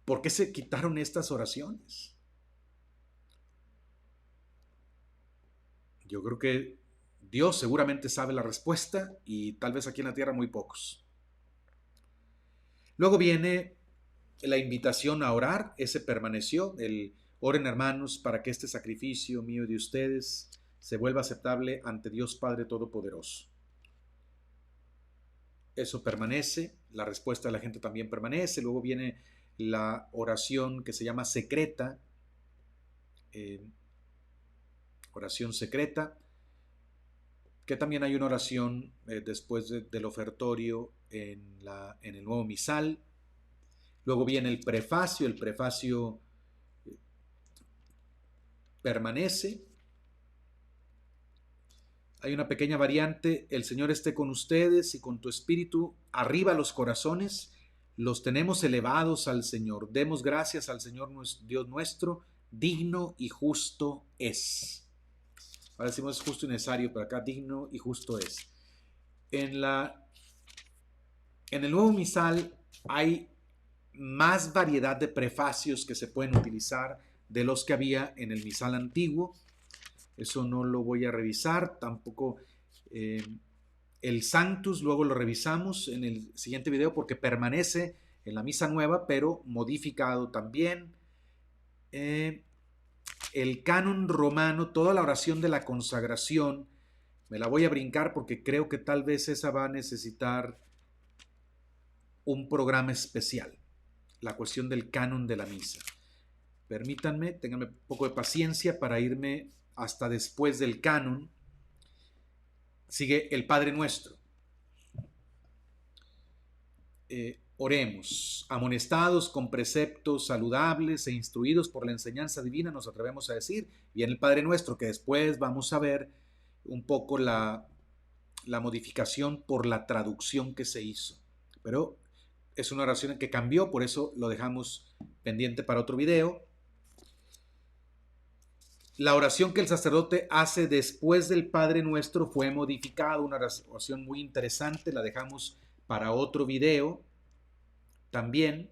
¿Por qué se quitaron estas oraciones? Yo creo que Dios seguramente sabe la respuesta y tal vez aquí en la tierra muy pocos. Luego viene la invitación a orar, ese permaneció, el oren hermanos para que este sacrificio mío y de ustedes se vuelva aceptable ante Dios Padre Todopoderoso. Eso permanece, la respuesta de la gente también permanece. Luego viene la oración que se llama secreta, oración secreta, que también hay una oración después del ofertorio en el nuevo misal. Luego viene el prefacio permanece. Hay una pequeña variante, el Señor esté con ustedes y con tu espíritu, arriba los corazones, los tenemos elevados al Señor. Demos gracias al Señor Dios nuestro, digno y justo es. Ahora decimos justo y necesario, pero acá digno y justo es. En el nuevo misal hay más variedad de prefacios que se pueden utilizar de los que había en el misal antiguo. Eso no lo voy a revisar, tampoco el Sanctus, luego lo revisamos en el siguiente video porque permanece en la misa nueva, pero modificado también. El canon romano, toda la oración de la consagración, me la voy a brincar porque creo que tal vez esa va a necesitar un programa especial, la cuestión del canon de la misa. Permítanme, ténganme un poco de paciencia para irme hasta después del canon. Sigue el Padre Nuestro. Oremos. Amonestados con preceptos saludables e instruidos por la enseñanza divina, nos atrevemos a decir, viene el Padre Nuestro, que después vamos a ver un poco la modificación por la traducción que se hizo. Pero es una oración que cambió, por eso lo dejamos pendiente para otro video. La oración que el sacerdote hace después del Padre Nuestro fue modificada, una oración muy interesante, la dejamos para otro video también.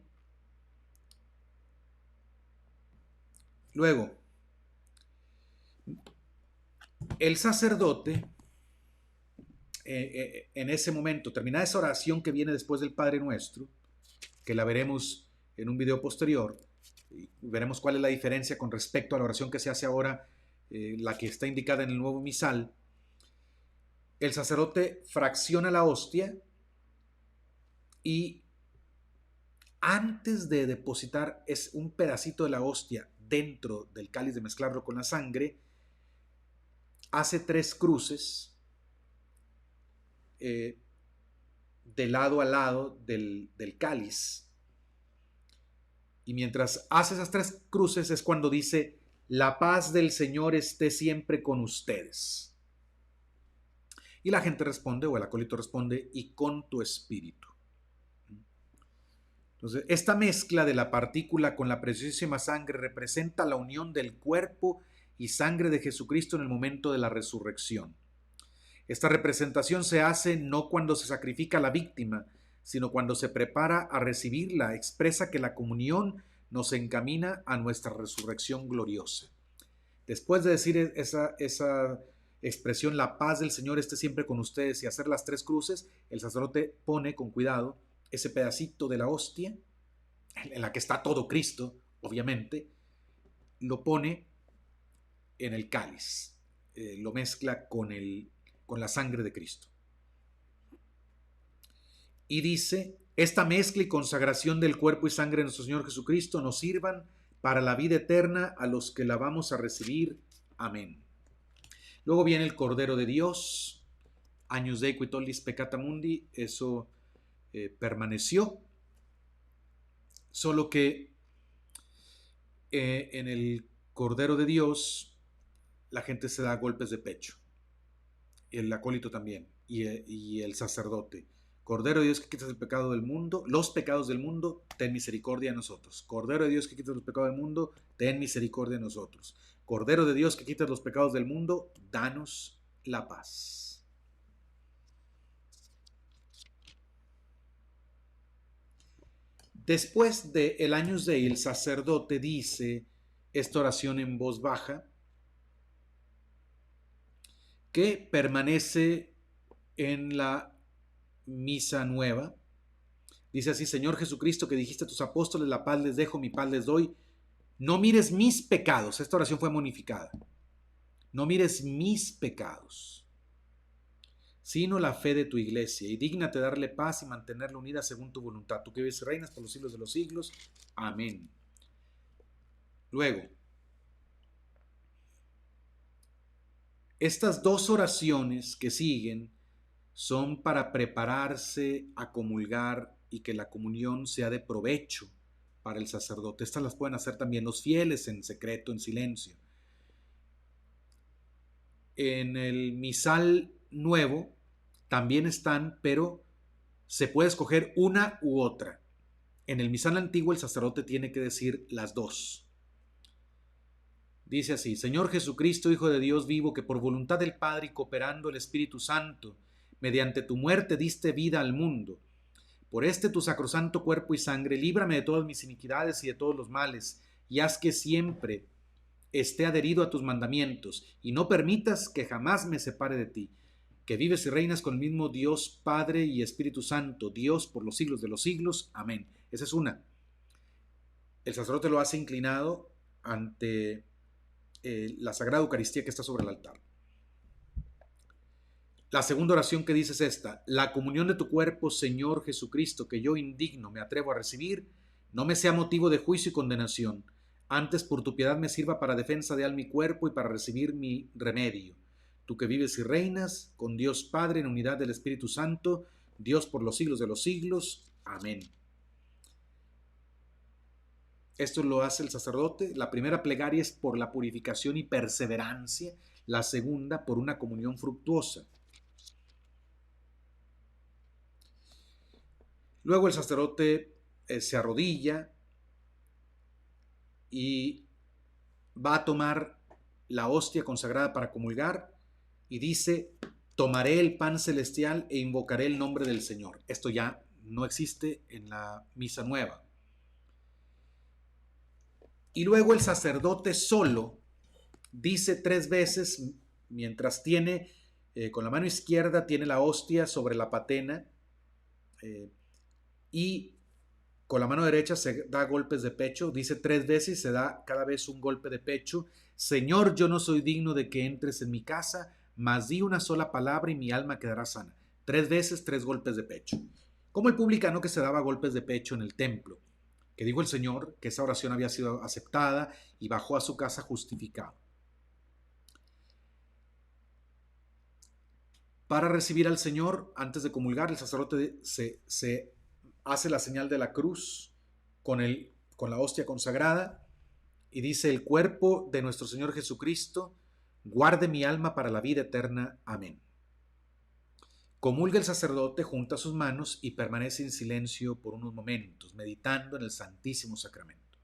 Luego, el sacerdote, en ese momento, terminada esa oración que viene después del Padre Nuestro, que la veremos en un video posterior, y veremos cuál es la diferencia con respecto a la oración que se hace ahora, la que está indicada en el nuevo misal. El sacerdote fracciona la hostia y antes de depositar un pedacito de la hostia dentro del cáliz, de mezclarlo con la sangre, hace 3 cruces de lado a lado del cáliz. Y mientras hace esas 3 cruces es cuando dice: la paz del Señor esté siempre con ustedes. Y la gente responde, o el acólito responde: y con tu espíritu. Entonces, esta mezcla de la partícula con la preciosísima sangre representa la unión del cuerpo y sangre de Jesucristo en el momento de la resurrección. Esta representación se hace no cuando se sacrifica a la víctima, sino cuando se prepara a recibirla. Expresa que la comunión nos encamina a nuestra resurrección gloriosa. Después de decir esa expresión, la paz del Señor esté siempre con ustedes, y hacer las 3 cruces, el sacerdote pone con cuidado ese pedacito de la hostia, en la que está todo Cristo, obviamente, lo pone en el cáliz, lo mezcla con la sangre de Cristo. Y dice, esta mezcla y consagración del cuerpo y sangre de nuestro Señor Jesucristo nos sirvan para la vida eterna a los que la vamos a recibir. Amén. Luego viene el Cordero de Dios, Agnus Dei qui tollis peccata mundi, eso permaneció, solo que en el Cordero de Dios la gente se da golpes de pecho, el acólito también, y el sacerdote. Cordero de Dios que quitas el pecado del mundo, los pecados del mundo, ten misericordia de nosotros. Cordero de Dios que quitas los pecados del mundo, ten misericordia de nosotros. Cordero de Dios que quitas los pecados del mundo, danos la paz. Después del Agnus Dei, el sacerdote dice esta oración en voz baja que permanece en la misa nueva. Dice así: Señor Jesucristo, que dijiste a tus apóstoles, la paz les dejo, mi paz les doy. No mires mis pecados. Esta oración fue modificada. No mires mis pecados, sino la fe de tu iglesia, y dígnate darle paz y mantenerla unida según tu voluntad. Tú que vives y reinas por los siglos de los siglos. Amén. Luego, estas dos oraciones que siguen son para prepararse a comulgar y que la comunión sea de provecho para el sacerdote. Estas las pueden hacer también los fieles en secreto, en silencio. En el misal nuevo también están, pero se puede escoger una u otra. En el misal antiguo el sacerdote tiene que decir las dos. Dice así: Señor Jesucristo, Hijo de Dios vivo, que por voluntad del Padre y cooperando el Espíritu Santo, mediante tu muerte diste vida al mundo. Por este tu sacrosanto cuerpo y sangre, líbrame de todas mis iniquidades y de todos los males, y haz que siempre esté adherido a tus mandamientos, y no permitas que jamás me separe de ti, que vives y reinas con el mismo Dios, Padre y Espíritu Santo, Dios por los siglos de los siglos. Amén. Esa es una. El sacerdote lo hace inclinado ante la Sagrada Eucaristía que está sobre el altar. La segunda oración que dice es esta: la comunión de tu cuerpo, Señor Jesucristo, que yo indigno me atrevo a recibir, no me sea motivo de juicio y condenación, antes por tu piedad me sirva para defensa de alma y cuerpo y para recibir mi remedio. Tú que vives y reinas con Dios Padre en unidad del Espíritu Santo, Dios por los siglos de los siglos. Amén. Esto lo hace el sacerdote. La primera plegaria es por la purificación y perseverancia, la segunda por una comunión fructuosa. Luego el sacerdote se arrodilla y va a tomar la hostia consagrada para comulgar y dice: tomaré el pan celestial e invocaré el nombre del Señor. Esto ya no existe en la misa nueva. Y luego el sacerdote solo dice 3 veces, mientras tiene con la mano izquierda tiene la hostia sobre la patena, y con la mano derecha se da golpes de pecho. Dice 3 veces y se da cada vez un golpe de pecho. Señor, yo no soy digno de que entres en mi casa, mas di una sola palabra y mi alma quedará sana. 3 veces, 3 golpes de pecho. Como el publicano que se daba golpes de pecho en el templo, que dijo el Señor que esa oración había sido aceptada y bajó a su casa justificado. Para recibir al Señor, antes de comulgar, el sacerdote se hace la señal de la cruz con la hostia consagrada y dice: el cuerpo de nuestro Señor Jesucristo guarde mi alma para la vida eterna. Amén. Comulga el sacerdote, junta sus manos y permanece en silencio por unos momentos, meditando en el Santísimo Sacramento.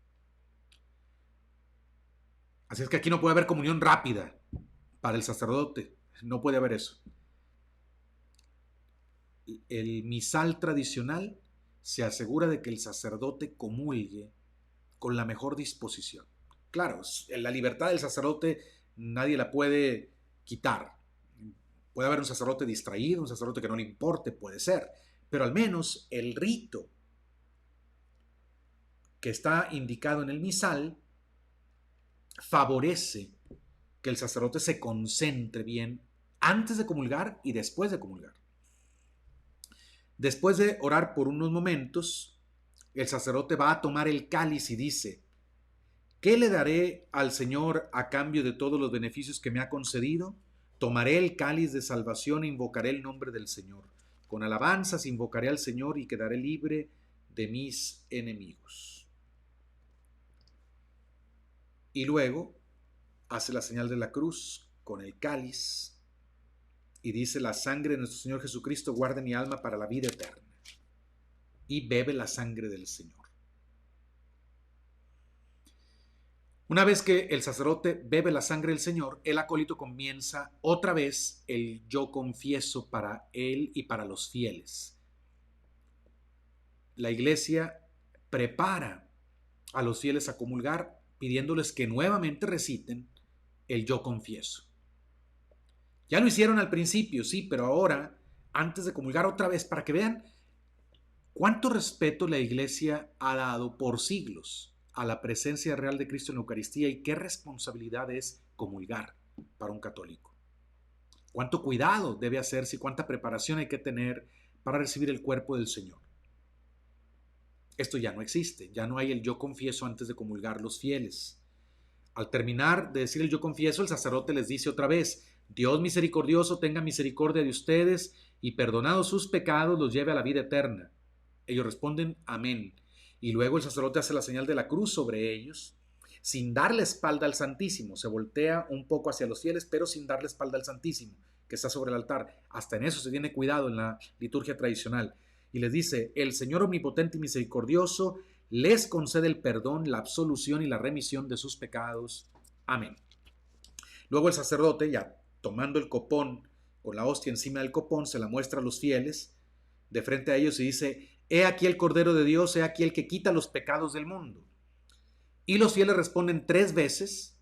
Así es que aquí no puede haber comunión rápida para el sacerdote, no puede haber eso. El misal tradicional se asegura de que el sacerdote comulgue con la mejor disposición. Claro, la libertad del sacerdote nadie la puede quitar. Puede haber un sacerdote distraído, un sacerdote que no le importe, puede ser, pero al menos el rito que está indicado en el misal favorece que el sacerdote se concentre bien antes de comulgar y después de comulgar. Después de orar por unos momentos, el sacerdote va a tomar el cáliz y dice: ¿qué le daré al Señor a cambio de todos los beneficios que me ha concedido? Tomaré el cáliz de salvación e invocaré el nombre del Señor. Con alabanzas invocaré al Señor y quedaré libre de mis enemigos. Y luego hace la señal de la cruz con el cáliz y dice: la sangre de nuestro Señor Jesucristo guarde mi alma para la vida eterna. Y bebe la sangre del Señor. Una vez que el sacerdote bebe la sangre del Señor, el acólito comienza otra vez el yo confieso para él y para los fieles. La iglesia prepara a los fieles a comulgar pidiéndoles que nuevamente reciten el yo confieso. Ya lo hicieron al principio, sí, pero ahora, antes de comulgar otra vez, para que vean cuánto respeto la iglesia ha dado por siglos a la presencia real de Cristo en la Eucaristía y qué responsabilidad es comulgar para un católico. Cuánto cuidado debe hacerse y cuánta preparación hay que tener para recibir el cuerpo del Señor. Esto ya no existe, ya no hay el yo confieso antes de comulgar los fieles. Al terminar de decir el yo confieso, el sacerdote les dice otra vez: Dios misericordioso tenga misericordia de ustedes y perdonados sus pecados los lleve a la vida eterna. Ellos responden: amén. Y luego el sacerdote hace la señal de la cruz sobre ellos, sin dar la espalda al Santísimo. Se voltea un poco hacia los fieles, pero sin dar la espalda al Santísimo, que está sobre el altar. Hasta en eso se tiene cuidado en la liturgia tradicional. Y les dice: el Señor omnipotente y misericordioso les concede el perdón, la absolución y la remisión de sus pecados. Amén. Luego el sacerdote, ya tomando el copón, con la hostia encima del copón, se la muestra a los fieles, de frente a ellos, y dice: he aquí el Cordero de Dios, he aquí el que quita los pecados del mundo. Y los fieles responden 3 veces,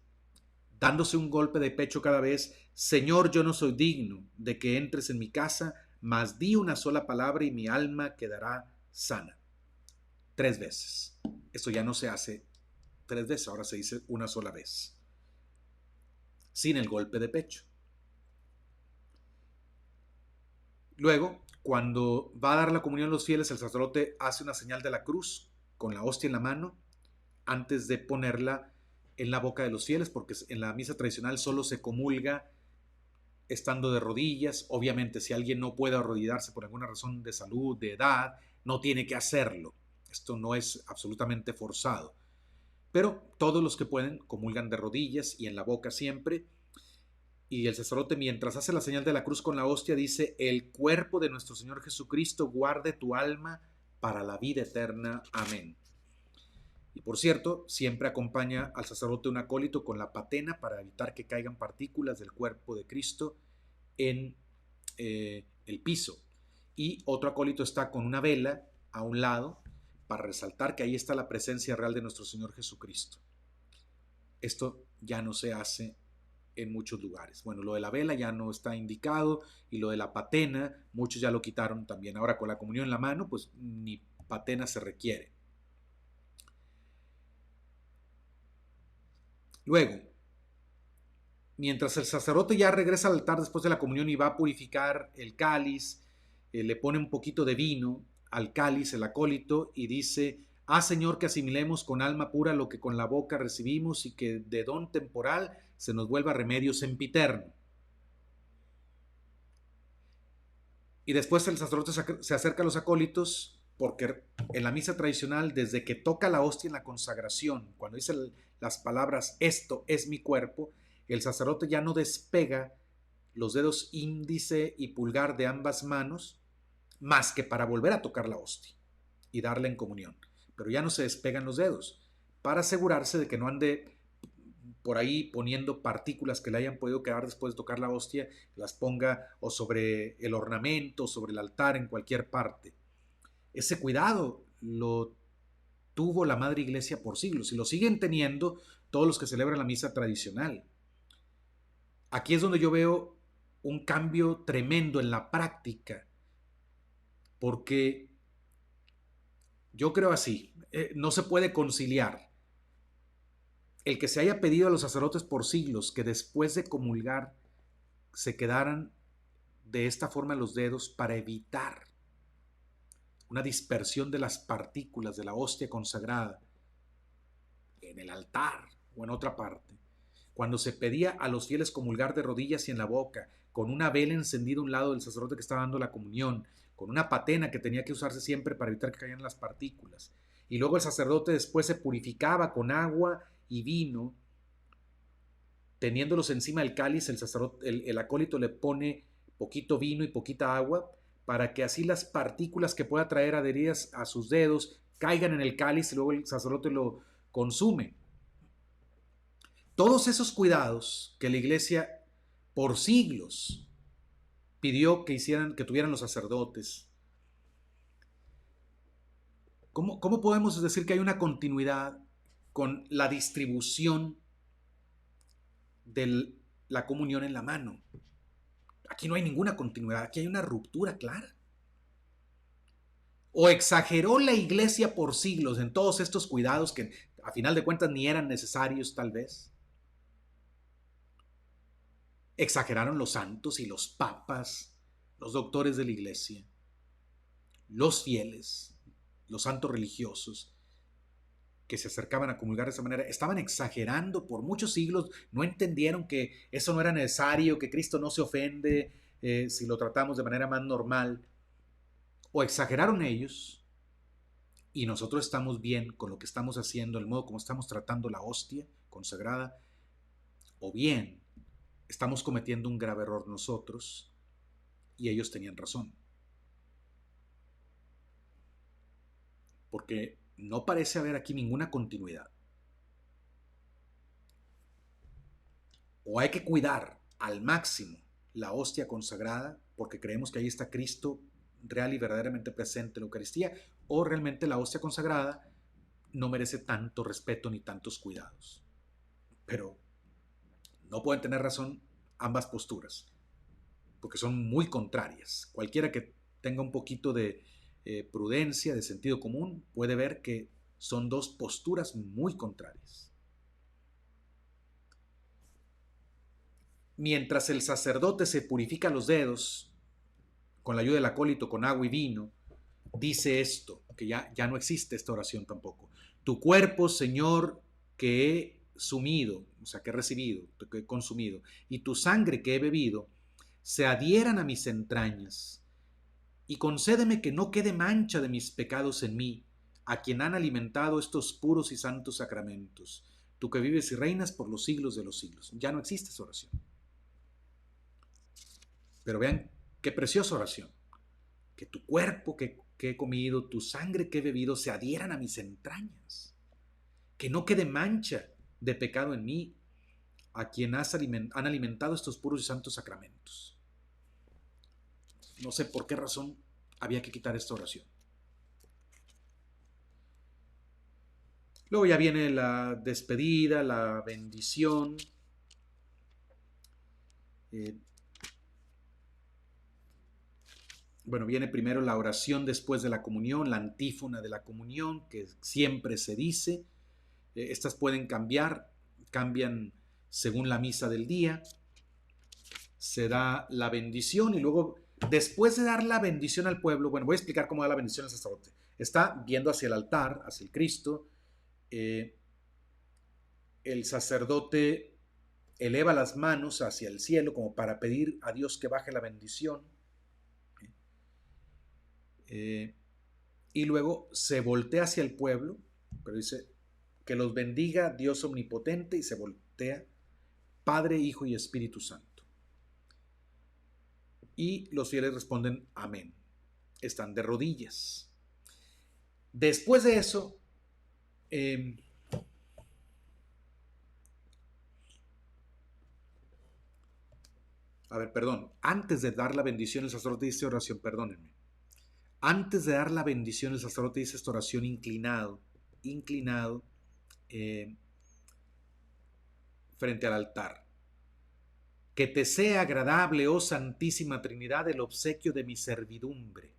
dándose un golpe de pecho cada vez: Señor, yo no soy digno de que entres en mi casa, mas di una sola palabra y mi alma quedará sana. 3 veces. Esto ya no se hace 3 veces, ahora se dice una sola vez, sin el golpe de pecho. Luego, cuando va a dar la comunión a los fieles, el sacerdote hace una señal de la cruz con la hostia en la mano antes de ponerla en la boca de los fieles, porque en la misa tradicional solo se comulga estando de rodillas. Obviamente, si alguien no puede arrodillarse por alguna razón de salud, de edad, no tiene que hacerlo. Esto no es absolutamente forzado. Pero todos los que pueden comulgan de rodillas y en la boca siempre. Y el sacerdote, mientras hace la señal de la cruz con la hostia, dice: el cuerpo de nuestro Señor Jesucristo guarde tu alma para la vida eterna. Amén. Y por cierto, siempre acompaña al sacerdote un acólito con la patena para evitar que caigan partículas del cuerpo de Cristo en el piso. Y otro acólito está con una vela a un lado para resaltar que ahí está la presencia real de nuestro Señor Jesucristo. Esto ya no se hace en muchos lugares. Bueno, lo de la vela ya no está indicado, y lo de la patena, muchos ya lo quitaron también. Ahora con la comunión en la mano, pues ni patena se requiere. Luego, mientras el sacerdote ya regresa al altar después de la comunión y va a purificar el cáliz, le pone un poquito de vino al cáliz, el acólito, y dice: Señor, que asimilemos con alma pura lo que con la boca recibimos y que de don temporal se nos vuelva remedio sempiterno. Y después el sacerdote se acerca a los acólitos, porque en la misa tradicional, desde que toca la hostia en la consagración, cuando dice las palabras esto es mi cuerpo, el sacerdote ya no despega los dedos índice y pulgar de ambas manos más que para volver a tocar la hostia y darla en comunión. Pero ya no se despegan los dedos para asegurarse de que no ande por ahí poniendo partículas que le hayan podido quedar después de tocar la hostia, las ponga o sobre el ornamento, o sobre el altar, en cualquier parte. Ese cuidado lo tuvo la Madre Iglesia por siglos y lo siguen teniendo todos los que celebran la misa tradicional. Aquí es donde yo veo un cambio tremendo en la práctica porque yo creo así, no se puede conciliar el que se haya pedido a los sacerdotes por siglos que después de comulgar se quedaran de esta forma los dedos para evitar una dispersión de las partículas de la hostia consagrada en el altar o en otra parte. Cuando se pedía a los fieles comulgar de rodillas y en la boca, con una vela encendida a un lado del sacerdote que estaba dando la comunión, con una patena que tenía que usarse siempre para evitar que cayeran las partículas. Y luego el sacerdote después se purificaba con agua y vino, teniéndolos encima del cáliz, el acólito le pone poquito vino y poquita agua para que así las partículas que pueda traer adheridas a sus dedos caigan en el cáliz y luego el sacerdote lo consume. Todos esos cuidados que la iglesia por siglos pidió que tuvieran los sacerdotes. ¿Cómo podemos decir que hay una continuidad con la distribución de la comunión en la mano? Aquí no hay ninguna continuidad, aquí hay una ruptura clara. O exageró la iglesia por siglos en todos estos cuidados que a final de cuentas ni eran necesarios tal vez. Exageraron los santos y los papas, los doctores de la iglesia, los fieles, los santos religiosos que se acercaban a comulgar de esa manera, estaban exagerando por muchos siglos, no entendieron que eso no era necesario, que Cristo no se ofende si lo tratamos de manera más normal, o exageraron ellos y nosotros estamos bien con lo que estamos haciendo, el modo como estamos tratando la hostia consagrada, o bien estamos cometiendo un grave error nosotros y ellos tenían razón. Porque no parece haber aquí ninguna continuidad. O hay que cuidar al máximo la hostia consagrada porque creemos que ahí está Cristo real y verdaderamente presente en la Eucaristía, o realmente la hostia consagrada no merece tanto respeto ni tantos cuidados. Pero no pueden tener razón ambas posturas, porque son muy contrarias. Cualquiera que tenga un poquito de prudencia, de sentido común, puede ver que son dos posturas muy contrarias. Mientras el sacerdote se purifica los dedos con la ayuda del acólito con agua y vino, dice esto, que ya no existe esta oración tampoco. Tu cuerpo, Señor, que he sumido, o sea, que he recibido, que he consumido, y tu sangre que he bebido, se adhieran a mis entrañas, y concédeme que no quede mancha de mis pecados en mí, a quien han alimentado estos puros y santos sacramentos, tú que vives y reinas por los siglos de los siglos. Ya no existe esa oración. Pero vean qué preciosa oración. Que tu cuerpo que he comido, tu sangre que he bebido, se adhieran a mis entrañas. Que no quede mancha de pecado en mí, a quien han alimentado estos puros y santos sacramentos. No sé por qué razón había que quitar esta oración. Luego ya viene la despedida, la bendición. Bueno, viene primero la oración después de la comunión, la antífona de la comunión, que siempre se dice. Estas pueden cambian según la misa del día. Se da la bendición y luego, después de dar la bendición al pueblo, bueno, voy a explicar cómo da la bendición el sacerdote. Está viendo hacia el altar, hacia el Cristo. El sacerdote eleva las manos hacia el cielo como para pedir a Dios que baje la bendición. Y luego se voltea hacia el pueblo, pero dice que los bendiga Dios omnipotente, y se voltea Padre, Hijo y Espíritu Santo. Y los fieles responden amén. Están de rodillas. Después de eso, antes de dar la bendición el sacerdote dice oración, perdónenme. Antes de dar la bendición el sacerdote dice esta oración inclinado frente al altar. Que te sea agradable, oh Santísima Trinidad, el obsequio de mi servidumbre.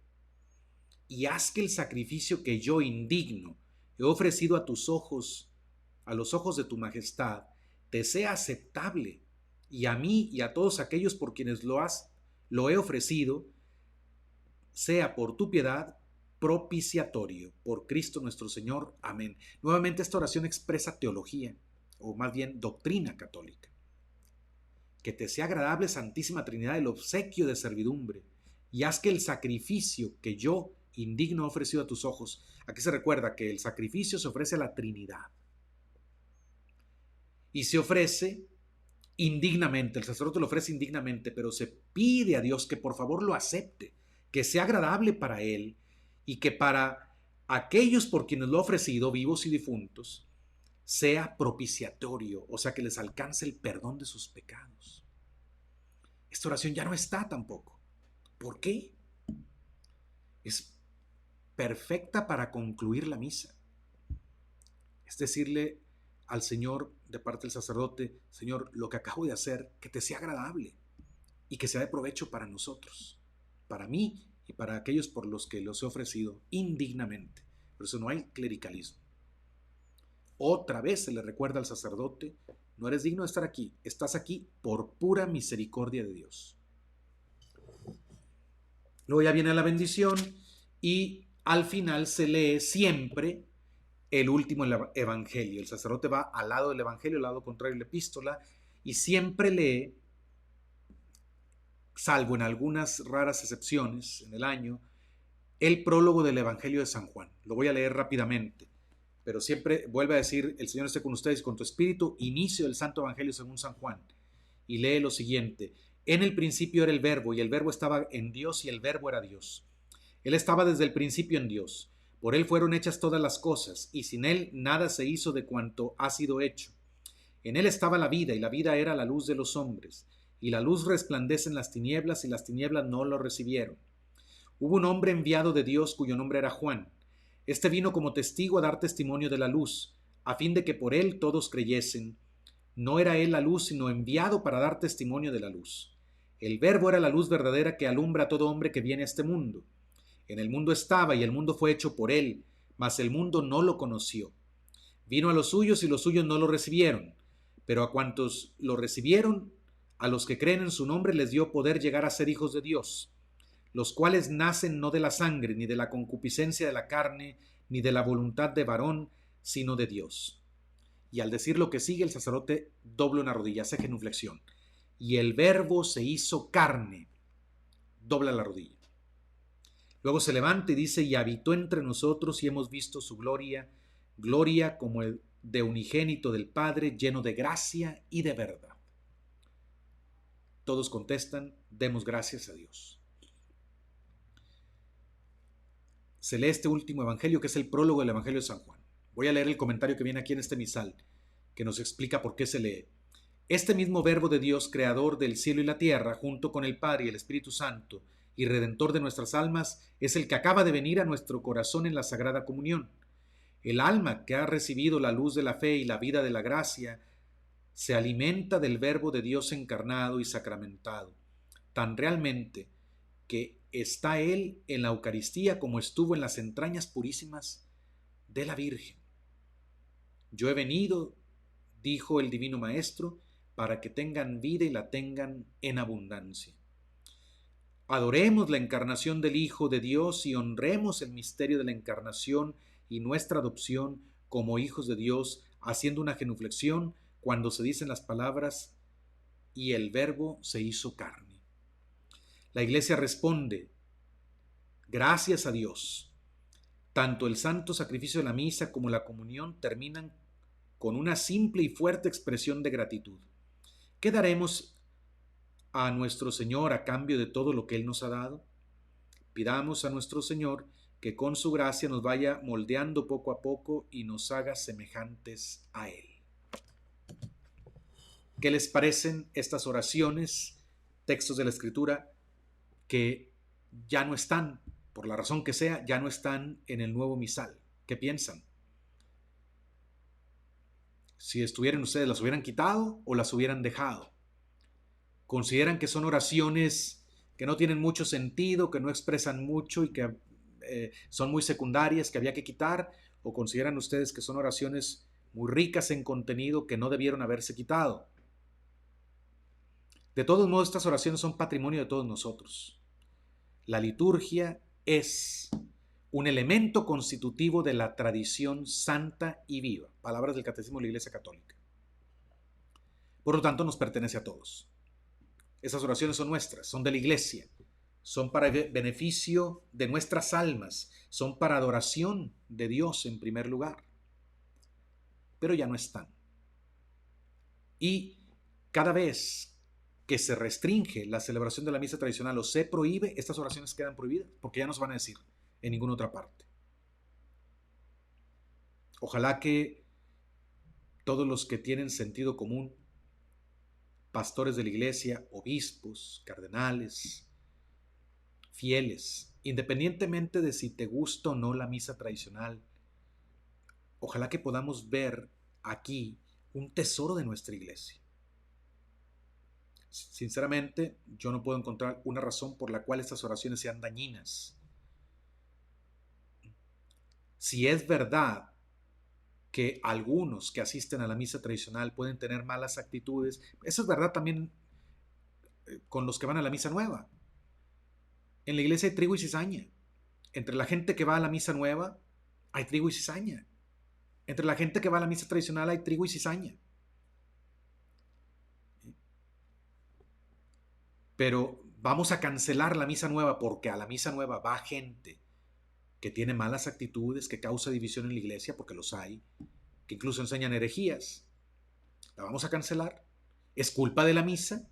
y haz que el sacrificio que yo indigno he ofrecido a tus ojos, a los ojos de tu majestad, te sea aceptable, y a mí y a todos aquellos por quienes lo he ofrecido, sea por tu piedad propiciatorio, por Cristo nuestro Señor. Amén. Nuevamente esta oración expresa teología, o más bien doctrina católica. Que te sea agradable, Santísima Trinidad, el obsequio de servidumbre, y haz que el sacrificio que yo indigno he ofrecido a tus ojos. Aquí se recuerda que el sacrificio se ofrece a la Trinidad y se ofrece indignamente, el sacerdote lo ofrece indignamente, pero se pide a Dios que por favor lo acepte, que sea agradable para él y que para aquellos por quienes lo ha ofrecido, vivos y difuntos, sea propiciatorio, o sea, que les alcance el perdón de sus pecados. Esta oración ya no está tampoco. ¿Por qué? Es perfecta para concluir la misa. Es decirle al Señor, de parte del sacerdote: Señor, lo que acabo de hacer, que te sea agradable y que sea de provecho para nosotros, para mí y para aquellos por los que los he ofrecido indignamente. Por eso no hay clericalismo. Otra vez se le recuerda al sacerdote: no eres digno de estar aquí, estás aquí por pura misericordia de Dios. Luego ya viene la bendición y al final se lee siempre el último evangelio. El sacerdote va al lado del evangelio, al lado contrario de la epístola, y siempre lee, salvo en algunas raras excepciones en el año, el prólogo del evangelio de San Juan. Lo voy a leer rápidamente, pero siempre vuelve a decir: el Señor esté con ustedes y con tu espíritu. Inicio del Santo Evangelio según San Juan, y lee lo siguiente: en el principio era el Verbo, y el Verbo estaba en Dios, y el Verbo era Dios. Él estaba desde el principio en Dios. Por él fueron hechas todas las cosas, y sin él nada se hizo de cuanto ha sido hecho. En él estaba la vida, y la vida era la luz de los hombres. Y la luz resplandece en las tinieblas, y las tinieblas no lo recibieron. Hubo un hombre enviado de Dios cuyo nombre era Juan. Este vino como testigo a dar testimonio de la luz, a fin de que por él todos creyesen. No era él la luz, sino enviado para dar testimonio de la luz. El Verbo era la luz verdadera que alumbra a todo hombre que viene a este mundo. En el mundo estaba, y el mundo fue hecho por él, mas el mundo no lo conoció. Vino a los suyos, y los suyos no lo recibieron. Pero a cuantos lo recibieron, a los que creen en su nombre, les dio poder llegar a ser hijos de Dios, los cuales nacen no de la sangre, ni de la concupiscencia de la carne, ni de la voluntad de varón, sino de Dios. Y al decir lo que sigue, el sacerdote dobla una rodilla, hace genuflexión. Y el Verbo se hizo carne. Dobla la rodilla. Luego se levanta y dice: y habitó entre nosotros, y hemos visto su gloria, gloria como el de unigénito del Padre, lleno de gracia y de verdad. Todos contestan: demos gracias a Dios. Se lee este último evangelio, que es el prólogo del evangelio de San Juan. Voy a leer el comentario que viene aquí en este misal, que nos explica por qué se lee. Este mismo Verbo de Dios, creador del cielo y la tierra, junto con el Padre y el Espíritu Santo, y redentor de nuestras almas, es el que acaba de venir a nuestro corazón en la Sagrada Comunión. El alma que ha recibido la luz de la fe y la vida de la gracia se alimenta del Verbo de Dios encarnado y sacramentado, tan realmente que está Él en la Eucaristía como estuvo en las entrañas purísimas de la Virgen. Yo he venido, dijo el Divino Maestro, para que tengan vida y la tengan en abundancia. Adoremos la encarnación del Hijo de Dios y honremos el misterio de la encarnación y nuestra adopción como hijos de Dios, haciendo una genuflexión cuando se dicen las palabras: y el Verbo se hizo carne. La Iglesia responde: gracias a Dios. Tanto el santo sacrificio de la misa como la comunión terminan con una simple y fuerte expresión de gratitud. ¿Qué daremos a nuestro Señor a cambio de todo lo que Él nos ha dado? Pidamos a nuestro Señor que con su gracia nos vaya moldeando poco a poco y nos haga semejantes a Él. ¿Qué les parecen estas oraciones, textos de la Escritura que ya no están, por la razón que sea, ya no están en el nuevo misal? ¿Qué piensan? Si estuvieran ustedes, ¿las hubieran quitado o las hubieran dejado? ¿Consideran que son oraciones que no tienen mucho sentido, que no expresan mucho y que son muy secundarias, que había que quitar, o consideran ustedes que son oraciones muy ricas en contenido que no debieron haberse quitado. De todos modos, estas oraciones son patrimonio de todos nosotros. La liturgia es un elemento constitutivo de la tradición santa y viva. Palabras del Catecismo de la Iglesia Católica. Por lo tanto, nos pertenece a todos. Esas oraciones son nuestras, son de la Iglesia, son para beneficio de nuestras almas, son para adoración de Dios en primer lugar. Pero ya no están. Y cada vez que se restringe la celebración de la misa tradicional o se prohíbe, estas oraciones quedan prohibidas, porque ya no se van a decir en ninguna otra parte. Ojalá que todos los que tienen sentido común, pastores de la iglesia, obispos, cardenales, fieles, independientemente de si te gusta o no la misa tradicional, ojalá que podamos ver aquí un tesoro de nuestra iglesia. Sinceramente, yo no puedo encontrar una razón por la cual estas oraciones sean dañinas. Si es verdad que algunos que asisten a la misa tradicional pueden tener malas actitudes, eso es verdad también con los que van a la misa nueva. En la iglesia hay trigo y cizaña. Entre la gente que va a la misa nueva hay trigo y cizaña. Entre la gente que va a la misa tradicional hay trigo y cizaña. Pero vamos a cancelar la misa nueva porque a la misa nueva va gente que tiene malas actitudes, que causa división en la iglesia, porque los hay, que incluso enseñan herejías. ¿La vamos a cancelar? ¿Es culpa de la misa?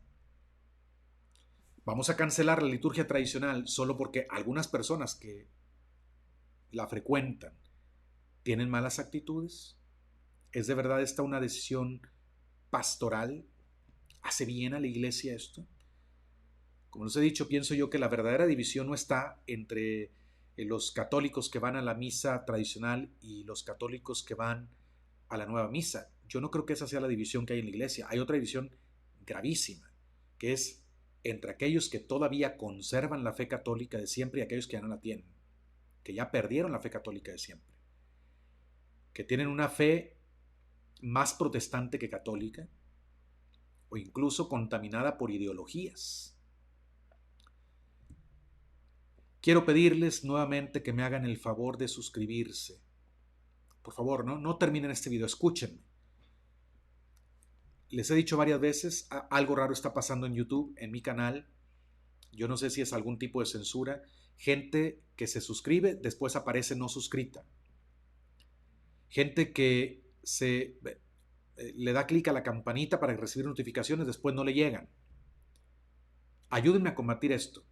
¿Vamos a cancelar la liturgia tradicional solo porque algunas personas que la frecuentan tienen malas actitudes? ¿Es de verdad esta una decisión pastoral? ¿Hace bien a la iglesia esto? Como les he dicho, pienso yo que la verdadera división no está entre los católicos que van a la misa tradicional y los católicos que van a la nueva misa. Yo no creo que esa sea la división que hay en la iglesia. Hay otra división gravísima, que es entre aquellos que todavía conservan la fe católica de siempre y aquellos que ya no la tienen, que ya perdieron la fe católica de siempre, que tienen una fe más protestante que católica o incluso contaminada por ideologías. Quiero pedirles nuevamente que me hagan el favor de suscribirse. Por favor, no terminen este video, escúchenme. Les he dicho varias veces, algo raro está pasando en YouTube, en mi canal. Yo no sé si es algún tipo de censura. Gente que se suscribe, después aparece no suscrita. Gente que le da clic a la campanita para recibir notificaciones, después no le llegan. Ayúdenme a combatir esto.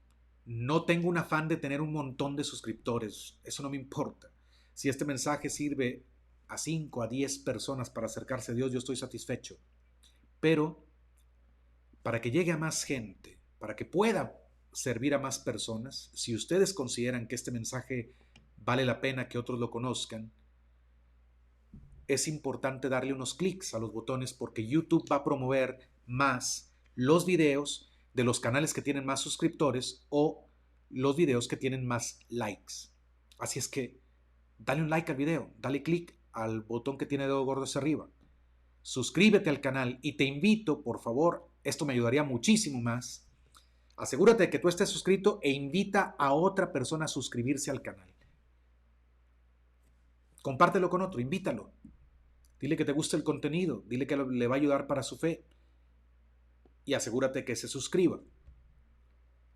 No tengo un afán de tener un montón de suscriptores, eso no me importa. Si este mensaje sirve a 5, a 10 personas para acercarse a Dios, yo estoy satisfecho. Pero para que llegue a más gente, para que pueda servir a más personas, si ustedes consideran que este mensaje vale la pena que otros lo conozcan, es importante darle unos clics a los botones porque YouTube va a promover más los videos de los canales que tienen más suscriptores o los videos que tienen más likes. Así es que dale un like al video, dale clic al botón que tiene dedo gordo hacia arriba. Suscríbete al canal y te invito, por favor, esto me ayudaría muchísimo más. Asegúrate de que tú estés suscrito e invita a otra persona a suscribirse al canal. Compártelo con otro, invítalo. Dile que te gusta el contenido, dile que le va a ayudar para su fe. Y asegúrate que se suscriba.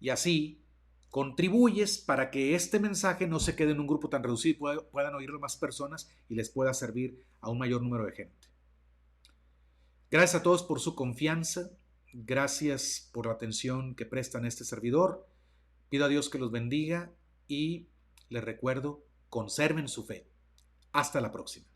Y así contribuyes para que este mensaje no se quede en un grupo tan reducido y puedan oírlo más personas y les pueda servir a un mayor número de gente. Gracias a todos por su confianza. Gracias por la atención que prestan a este servidor. Pido a Dios que los bendiga y les recuerdo, conserven su fe. Hasta la próxima.